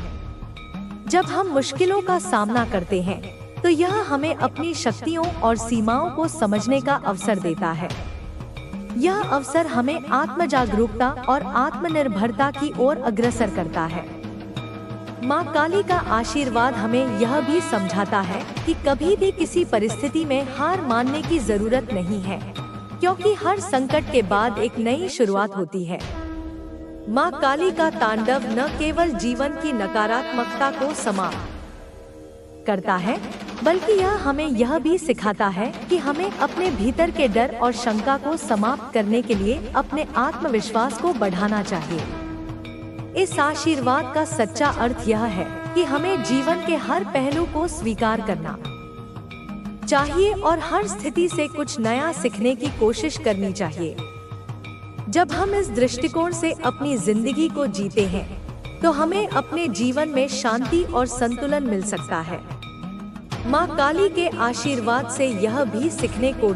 जब हम मुश्किलों का सामना करते हैं, तो यह हमें अपनी शक्तियों और सीमाओं को समझने का अवसर देता है। यह अवसर हमें आत्म जागरूकता और आत्मनिर्भरता की ओर अग्रसर करता है। माँ काली का आशीर्वाद हमें यह भी समझाता है कि कभी भी किसी परिस्थिति में हार मानने की जरूरत नहीं है, क्योंकि हर संकट के बाद एक नई शुरुआत होती है। माँ काली का तांडव न केवल जीवन की नकारात्मकता को समाप्त करता है, बल्कि यह हमें यह भी सिखाता है कि हमें अपने भीतर के डर और शंका को समाप्त करने के लिए अपने आत्मविश्वास को बढ़ाना चाहिए। इस आशीर्वाद का सच्चा अर्थ यह है कि हमें जीवन के हर पहलू को स्वीकार करना चाहिए और हर स्थिति से कुछ नया सीखने की कोशिश करनी चाहिए। जब हम इस दृष्टिकोण से अपनी जिंदगी को जीते हैं, तो हमें अपने जीवन में शांति और संतुलन मिल सकता है। माँ काली के आशीर्वाद से यह भी सीखने को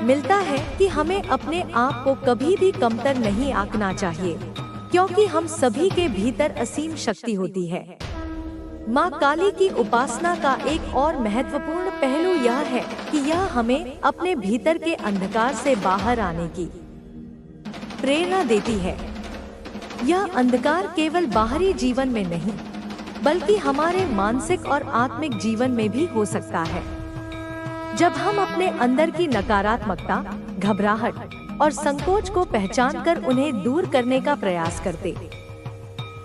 मिलता है कि हमें अपने आप को कभी भी कमतर नहीं आंकना चाहिए, क्योंकि हम सभी के भीतर असीम शक्ति होती है। माँ काली की उपासना का एक और महत्वपूर्ण पहलू यह है कि यह हमें अपने भीतर के अंधकार से बाहर आने की प्रेरणा देती है। यह अंधकार केवल बाहरी जीवन में नहीं, बल्कि हमारे मानसिक और आत्मिक जीवन में भी हो सकता है। जब हम अपने अंदर की नकारात्मकता, घबराहट और संकोच को पहचानकर उन्हें दूर करने का प्रयास करते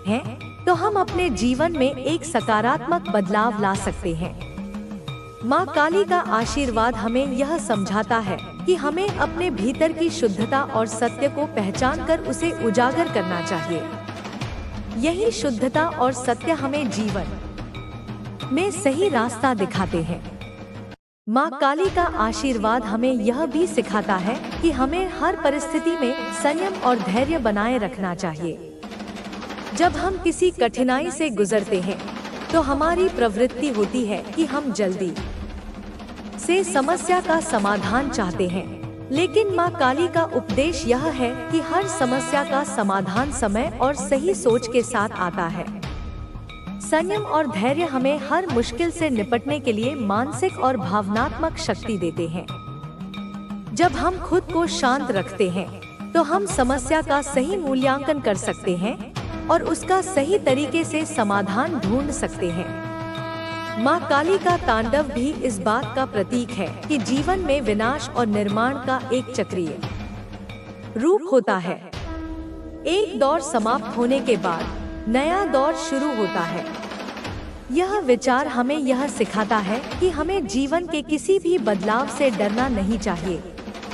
हैं, तो हम अपने जीवन में एक सकारात्मक बदलाव ला सकते हैं। माँ काली का आशीर्वाद हमें यह समझाता है कि हमें अपने भीतर की शुद्धता और सत्य को पहचानकर उसे उजागर करना चाहिए। यही शुद्धता और सत्य हमें जीवन में सही रास्ता दिखाते हैं। माँ काली का आशीर्वाद हमें यह भी सिखाता है कि हमें हर परिस्थिति में संयम और धैर्य बनाए रखना चाहिए। जब हम किसी कठिनाई से गुजरते हैं, तो हमारी प्रवृत्ति होती है कि हम जल्दी से समस्या का समाधान चाहते हैं, लेकिन माँ काली का उपदेश यह है कि हर समस्या का समाधान समय और सही सोच के साथ आता है। संयम और धैर्य हमें हर मुश्किल से निपटने के लिए मानसिक और भावनात्मक शक्ति देते हैं। जब हम खुद को शांत रखते हैं, तो हम समस्या का सही मूल्यांकन कर सकते हैं और उसका सही तरीके से समाधान ढूंढ सकते हैं। माँ काली का तांडव भी इस बात का प्रतीक है कि जीवन में विनाश और निर्माण का एक चक्रीय रूप होता है। एक दौर समाप्त होने के बाद नया दौर शुरू होता है। यह विचार हमें यह सिखाता है कि हमें जीवन के किसी भी बदलाव से डरना नहीं चाहिए,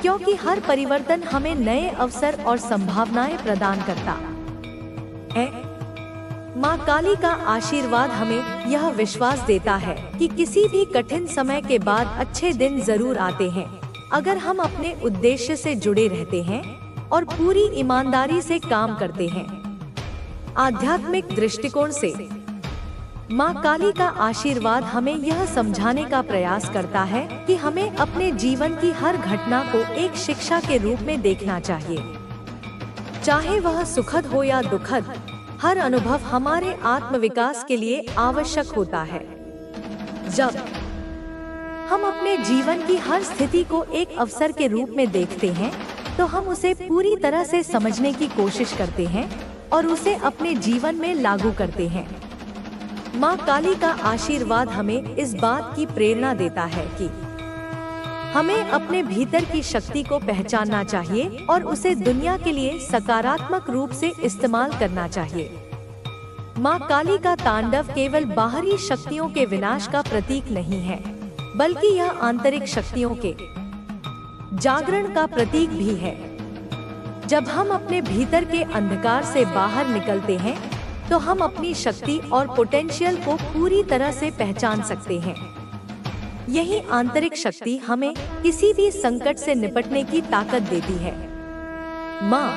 क्योंकि हर परिवर्तन हमें नए अवसर और संभावनाएं प्रदान करता है। माँ काली का आशीर्वाद हमें यह विश्वास देता है कि किसी भी कठिन समय के बाद अच्छे दिन जरूर आते हैं, अगर हम अपने उद्देश्य से जुड़े रहते हैं और पूरी ईमानदारी से काम करते हैं। आध्यात्मिक दृष्टिकोण से माँ काली का आशीर्वाद हमें यह समझाने का प्रयास करता है कि हमें अपने जीवन की हर घटना को एक शिक्षा के रूप में देखना चाहिए। चाहे वह सुखद हो या दुखद, हर अनुभव हमारे आत्मविकास के लिए आवश्यक होता है। जब हम अपने जीवन की हर स्थिति को एक अवसर के रूप में देखते हैं, तो हम उसे पूरी तरह से समझने की कोशिश करते हैं और उसे अपने जीवन में लागू करते हैं। माँ काली का आशीर्वाद हमें इस बात की प्रेरणा देता है कि हमें अपने भीतर की शक्ति को पहचानना चाहिए और उसे दुनिया के लिए सकारात्मक रूप से इस्तेमाल करना चाहिए। माँ काली का तांडव केवल बाहरी शक्तियों के विनाश का प्रतीक नहीं है, बल्कि यह आंतरिक शक्तियों के जागरण का प्रतीक भी है। जब हम अपने भीतर के अंधकार से बाहर निकलते हैं, तो हम अपनी शक्ति और पोटेंशियल को पूरी तरह से पहचान सकते हैं। यही आंतरिक शक्ति हमें किसी भी संकट से निपटने की ताकत देती है। माँ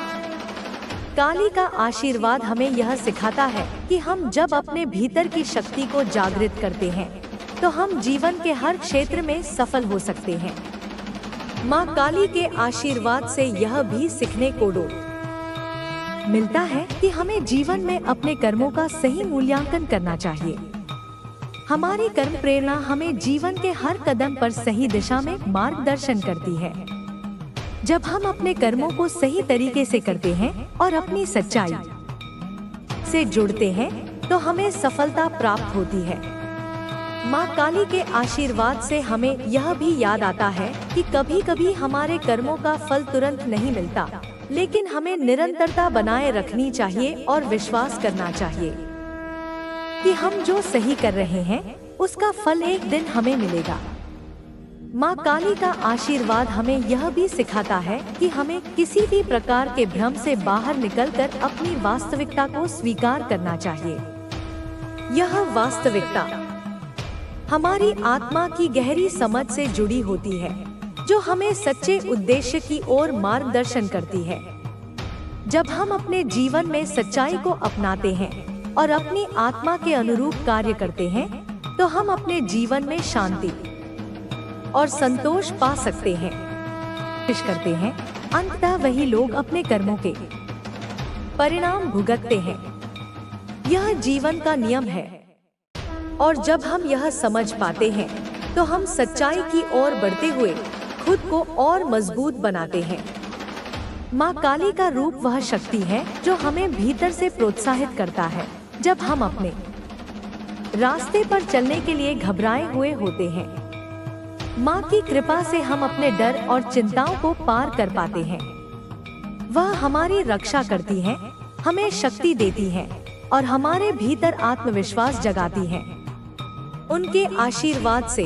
काली का आशीर्वाद हमें यह सिखाता है कि हम जब अपने भीतर की शक्ति को जागृत करते हैं, तो हम जीवन के हर क्षेत्र में सफल हो सकते हैं। माँ काली के आशीर्वाद से यह भी सीखने को मिलता है कि हमें जीवन में अपने कर्मों का सही मूल्यांकन करना चाहिए। हमारी कर्म प्रेरणा हमें जीवन के हर कदम पर सही दिशा में मार्गदर्शन करती है। जब हम अपने कर्मों को सही तरीके से करते हैं और अपनी सच्चाई से जुड़ते हैं, तो हमें सफलता प्राप्त होती है। माँ काली के आशीर्वाद से हमें यह भी याद आता है कि कभी कभी हमारे कर्मों का फल तुरंत नहीं मिलता, लेकिन हमें निरंतरता बनाए रखनी चाहिए और विश्वास करना चाहिए कि हम जो सही कर रहे हैं उसका फल एक दिन हमें मिलेगा। माँ काली का आशीर्वाद हमें यह भी सिखाता है कि हमें किसी भी प्रकार के भ्रम से बाहर निकलकर अपनी वास्तविकता को स्वीकार करना चाहिए। यह वास्तविकता हमारी आत्मा की गहरी समझ से जुड़ी होती है, जो हमें सच्चे उद्देश्य की ओर मार्गदर्शन करती है। जब हम अपने जीवन में सच्चाई को अपनाते हैं और अपनी आत्मा के अनुरूप कार्य करते हैं, तो हम अपने जीवन में शांति और संतोष पा सकते हैं। कोशिश करते हैं, अंततः वही लोग अपने कर्मों के परिणाम भुगतते हैं। यह जीवन का नियम है, और जब हम यह समझ पाते हैं, तो हम सच्चाई की ओर बढ़ते हुए खुद को और मजबूत बनाते हैं। माँ काली का रूप वह शक्ति है जो हमें भीतर से प्रोत्साहित करता है जब हम अपने रास्ते पर चलने के लिए घबराए हुए होते हैं। माँ की कृपा से हम अपने डर और चिंताओं को पार कर पाते हैं। वह हमारी रक्षा करती है, हमें शक्ति देती है और हमारे भीतर आत्मविश्वास जगाती है। उनके आशीर्वाद से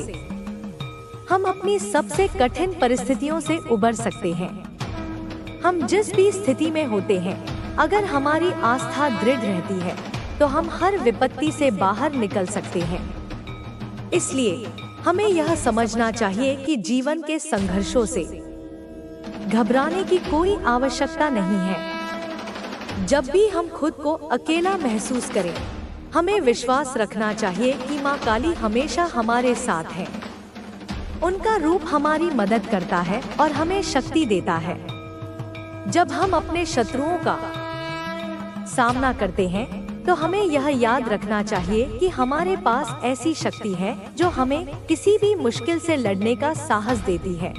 हम अपनी सबसे कठिन परिस्थितियों से उबर सकते हैं। हम जिस भी स्थिति में होते हैं, अगर हमारी आस्था दृढ़ रहती है, तो हम हर विपत्ति से बाहर निकल सकते हैं। इसलिए हमें यह समझना चाहिए कि जीवन के संघर्षों से घबराने की कोई आवश्यकता नहीं है। जब भी हम खुद को अकेला महसूस करें, हमें विश्वास रखना चाहिए कि माँ काली हमेशा हमारे साथ है। उनका रूप हमारी मदद करता है और हमें शक्ति देता है। जब हम अपने शत्रुओं का सामना करते हैं, तो हमें यह याद रखना चाहिए कि हमारे पास ऐसी शक्ति है जो हमें किसी भी मुश्किल से लड़ने का साहस देती है।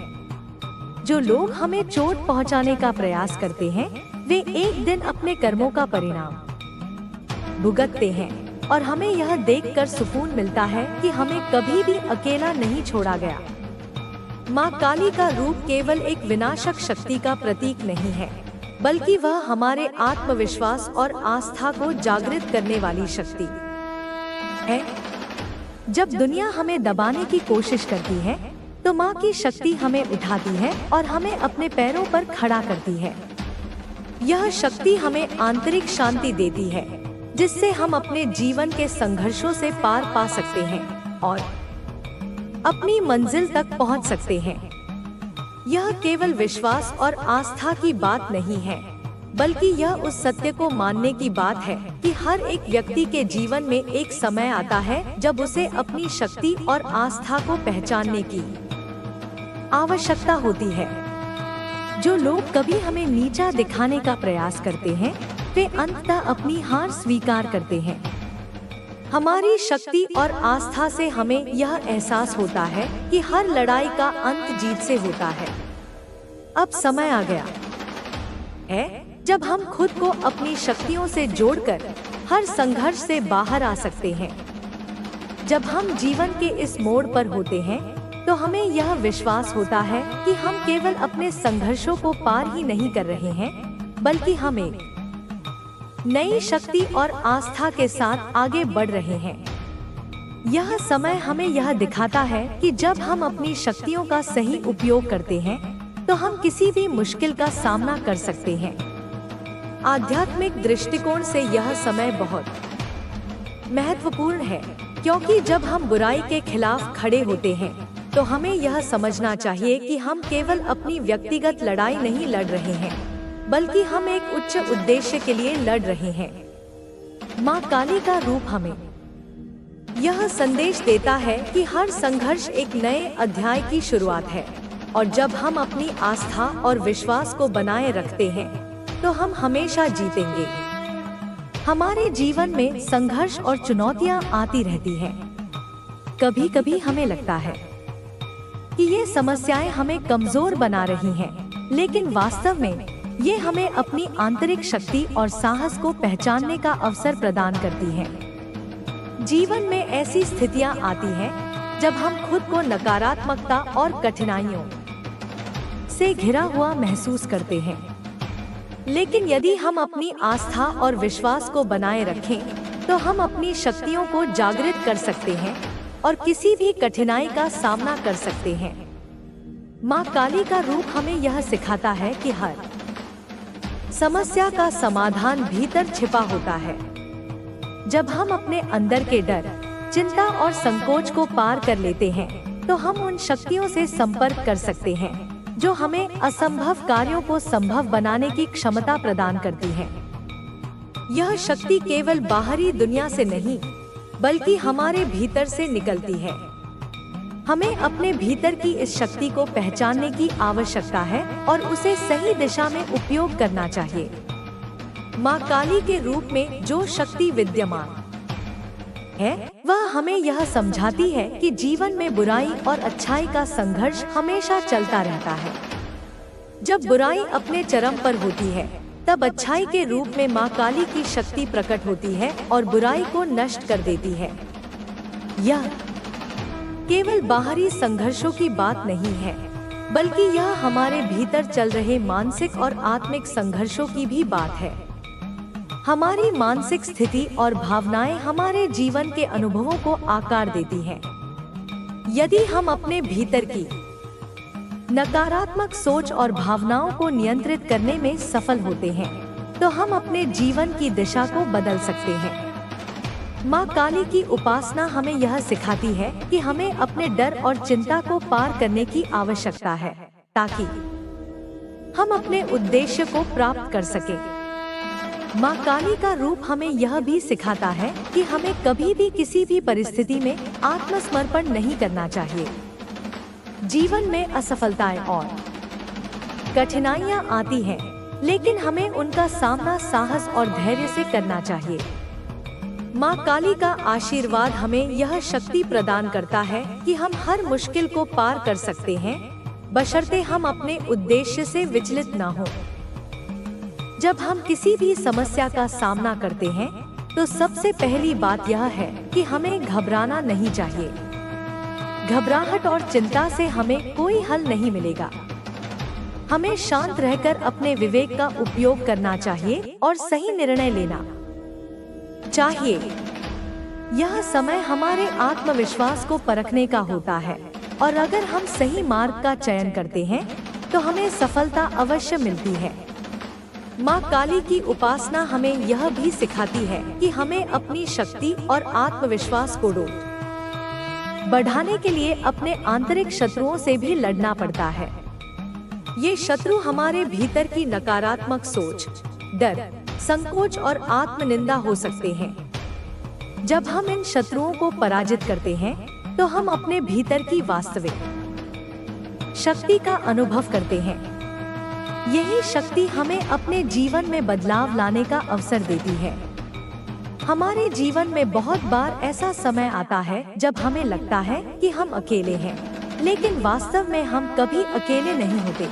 जो लोग हमें चोट पहुंचाने का प्रयास करते हैं, वे एक दिन अपने कर्मों का परिणाम भुगतते हैं, और हमें यह देखकर सुकून मिलता है कि हमें कभी भी अकेला नहीं छोड़ा गया। माँ काली का रूप केवल एक विनाशक शक्ति का प्रतीक नहीं है, बल्कि वह हमारे आत्मविश्वास और आस्था को जागृत करने वाली शक्ति है। जब दुनिया हमें दबाने की कोशिश करती है, तो माँ की शक्ति हमें उठाती है और हमें अपने पैरों पर खड़ा करती है। यह शक्ति हमें आंतरिक शांति देती है, जिससे हम अपने जीवन के संघर्षों से पार पा सकते हैं और अपनी मंजिल तक पहुँच सकते हैं। यह केवल विश्वास और आस्था की बात नहीं है, बल्कि यह उस सत्य को मानने की बात है कि हर एक व्यक्ति के जीवन में एक समय आता है जब उसे अपनी शक्ति और आस्था को पहचानने की आवश्यकता होती है। जो लोग कभी हमें नीचा दिखाने का प्रयास करते हैं, वे अंततः अपनी हार स्वीकार करते हैं। हमारी शक्ति और आस्था से हमें यह एहसास होता है कि हर लड़ाई का अंत जीत से होता है। अब समय आ गया है जब हम खुद को अपनी शक्तियों से जोड़कर हर संघर्ष से बाहर आ सकते हैं। जब हम जीवन के इस मोड़ पर होते हैं तो हमें यह विश्वास होता है कि हम केवल अपने संघर्षों को पार ही नहीं कर रहे हैं, बल्कि हम एक नई शक्ति और आस्था के साथ आगे बढ़ रहे हैं। यह समय हमें यह दिखाता है कि जब हम अपनी शक्तियों का सही उपयोग करते हैं तो हम किसी भी मुश्किल का सामना कर सकते हैं। आध्यात्मिक दृष्टिकोण से यह समय बहुत महत्वपूर्ण है, क्योंकि जब हम बुराई के खिलाफ खड़े होते हैं तो हमें यह समझना चाहिए कि हम केवल अपनी व्यक्तिगत लड़ाई नहीं लड़ रहे हैं, बल्कि हम एक उच्च उद्देश्य के लिए लड़ रहे हैं। माँ काली का रूप हमें यह संदेश देता है कि हर संघर्ष एक नए अध्याय की शुरुआत है, और जब हम अपनी आस्था और विश्वास को बनाए रखते हैं तो हम हमेशा जीतेंगे। हमारे जीवन में संघर्ष और चुनौतियां आती रहती हैं। कभी कभी हमें लगता है कि ये समस्याएं हमें कमजोर बना रही हैं, लेकिन वास्तव में ये हमें अपनी आंतरिक शक्ति और साहस को पहचानने का अवसर प्रदान करती हैं। जीवन में ऐसी स्थितियां आती हैं जब हम खुद को नकारात्मकता और कठिनाइयों से घिरा हुआ महसूस करते हैं, लेकिन यदि हम अपनी आस्था और विश्वास को बनाए रखें तो हम अपनी शक्तियों को जागृत कर सकते हैं और किसी भी कठिनाई का सामना कर सकते हैं। माँ काली का रूप हमें यह सिखाता है कि हर समस्या का समाधान भीतर छिपा होता है। जब हम अपने अंदर के डर, चिंता और संकोच को पार कर लेते हैं तो हम उन शक्तियों से संपर्क कर सकते हैं जो हमें असंभव कार्यों को संभव बनाने की क्षमता प्रदान करती है। यह शक्ति केवल बाहरी दुनिया से नहीं, बल्कि हमारे भीतर से निकलती है। हमें अपने भीतर की इस शक्ति को पहचानने की आवश्यकता है और उसे सही दिशा में उपयोग करना चाहिए। माँ काली के रूप में जो शक्ति विद्यमान है, वह हमें यह समझाती है कि जीवन में बुराई और अच्छाई का संघर्ष हमेशा चलता रहता है। जब बुराई अपने चरम पर होती है, तब अच्छाई के रूप में माँ काली की शक्ति प्रकट होती है और बुराई को नष्ट कर देती है। यह केवल बाहरी संघर्षों की बात नहीं है, बल्कि यह हमारे भीतर चल रहे मानसिक और आत्मिक संघर्षों की भी बात है। हमारी मानसिक स्थिति और भावनाएं हमारे जीवन के अनुभवों को आकार देती हैं। यदि हम अपने भीतर की नकारात्मक सोच और भावनाओं को नियंत्रित करने में सफल होते हैं, तो हम अपने जीवन की दिशा को बदल सकते हैं। माँ काली की उपासना हमें यह सिखाती है कि हमें अपने डर और चिंता को पार करने की आवश्यकता है, ताकि हम अपने उद्देश्य को प्राप्त कर सकें। माँ काली का रूप हमें यह भी सिखाता है कि हमें कभी भी किसी भी परिस्थिति में आत्मसमर्पण नहीं करना चाहिए। जीवन में असफलताएं और कठिनाइयां आती हैं, लेकिन हमें उनका सामना साहस और धैर्य से करना चाहिए। माँ काली का आशीर्वाद हमें यह शक्ति प्रदान करता है कि हम हर मुश्किल को पार कर सकते हैं, बशर्ते हम अपने उद्देश्य से विचलित न हो। जब हम किसी भी समस्या का सामना करते हैं, तो सबसे पहली बात यह है कि हमें घबराना नहीं चाहिए। घबराहट और चिंता से हमें कोई हल नहीं मिलेगा। हमें शांत रहकर अपने विवेक का उपयोग करना चाहिए और सही निर्णय लेना चाहिए। यह समय हमारे आत्मविश्वास को परखने का होता है, और अगर हम सही मार्ग का चयन करते हैं तो हमें सफलता अवश्य मिलती है। माँ काली की उपासना हमें यह भी सिखाती है कि हमें अपनी शक्ति और आत्मविश्वास को बढ़ाने के लिए अपने आंतरिक शत्रुओं से भी लड़ना पड़ता है। ये शत्रु हमारे भीतर की नकारात्मक सोच, डर, संकोच और आत्मनिंदा हो सकते हैं। जब हम इन शत्रुओं को पराजित करते हैं तो हम अपने भीतर की वास्तविक शक्ति का अनुभव करते हैं। यही शक्ति हमें अपने जीवन में बदलाव लाने का अवसर देती है। हमारे जीवन में बहुत बार ऐसा समय आता है जब हमें लगता है कि हम अकेले हैं, लेकिन वास्तव में हम कभी अकेले नहीं होते।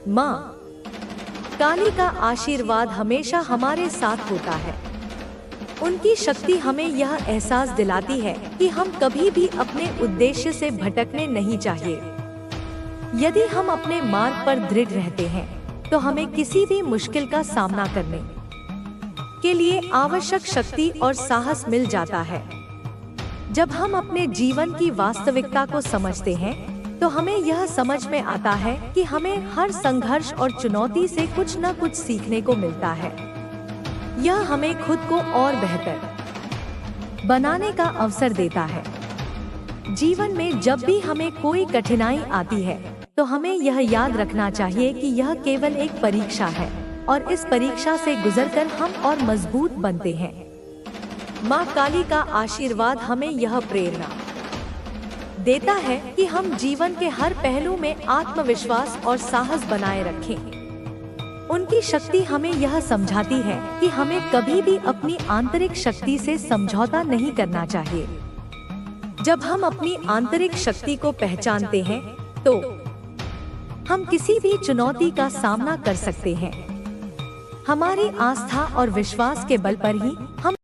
माँ काली का आशीर्वाद हमेशा हमारे साथ होता है। उनकी शक्ति हमें यह एहसास दिलाती है कि हम कभी भी अपने उद्देश्य से भटकने नहीं चाहिए। यदि हम अपने मार्ग पर दृढ़ रहते हैं, तो हमें किसी भी मुश्किल का सामना करने के लिए आवश्यक शक्ति और साहस मिल जाता है। जब हम अपने जीवन की वास्तविकता को समझते हैं, तो हमें यह समझ में आता है कि हमें हर संघर्ष और चुनौती से कुछ न कुछ सीखने को मिलता है। यह हमें खुद को और बेहतर बनाने का अवसर देता है। जीवन में जब भी हमें कोई कठिनाई आती है, तो हमें यह याद रखना चाहिए कि यह केवल एक परीक्षा है और इस परीक्षा से गुजरकर हम और मजबूत बनते हैं। माँ काली का आशीर्वाद हमें यह प्रेरणा देता है कि हम जीवन के हर पहलू में आत्मविश्वास और साहस बनाए रखें। उनकी शक्ति हमें यह समझाती है कि हमें कभी भी अपनी आंतरिक शक्ति से समझौता नहीं करना चाहिए। जब हम अपनी आंतरिक शक्ति को पहचानते हैं, तो हम किसी भी चुनौती का सामना कर सकते हैं। हमारी आस्था और विश्वास के बल पर ही हम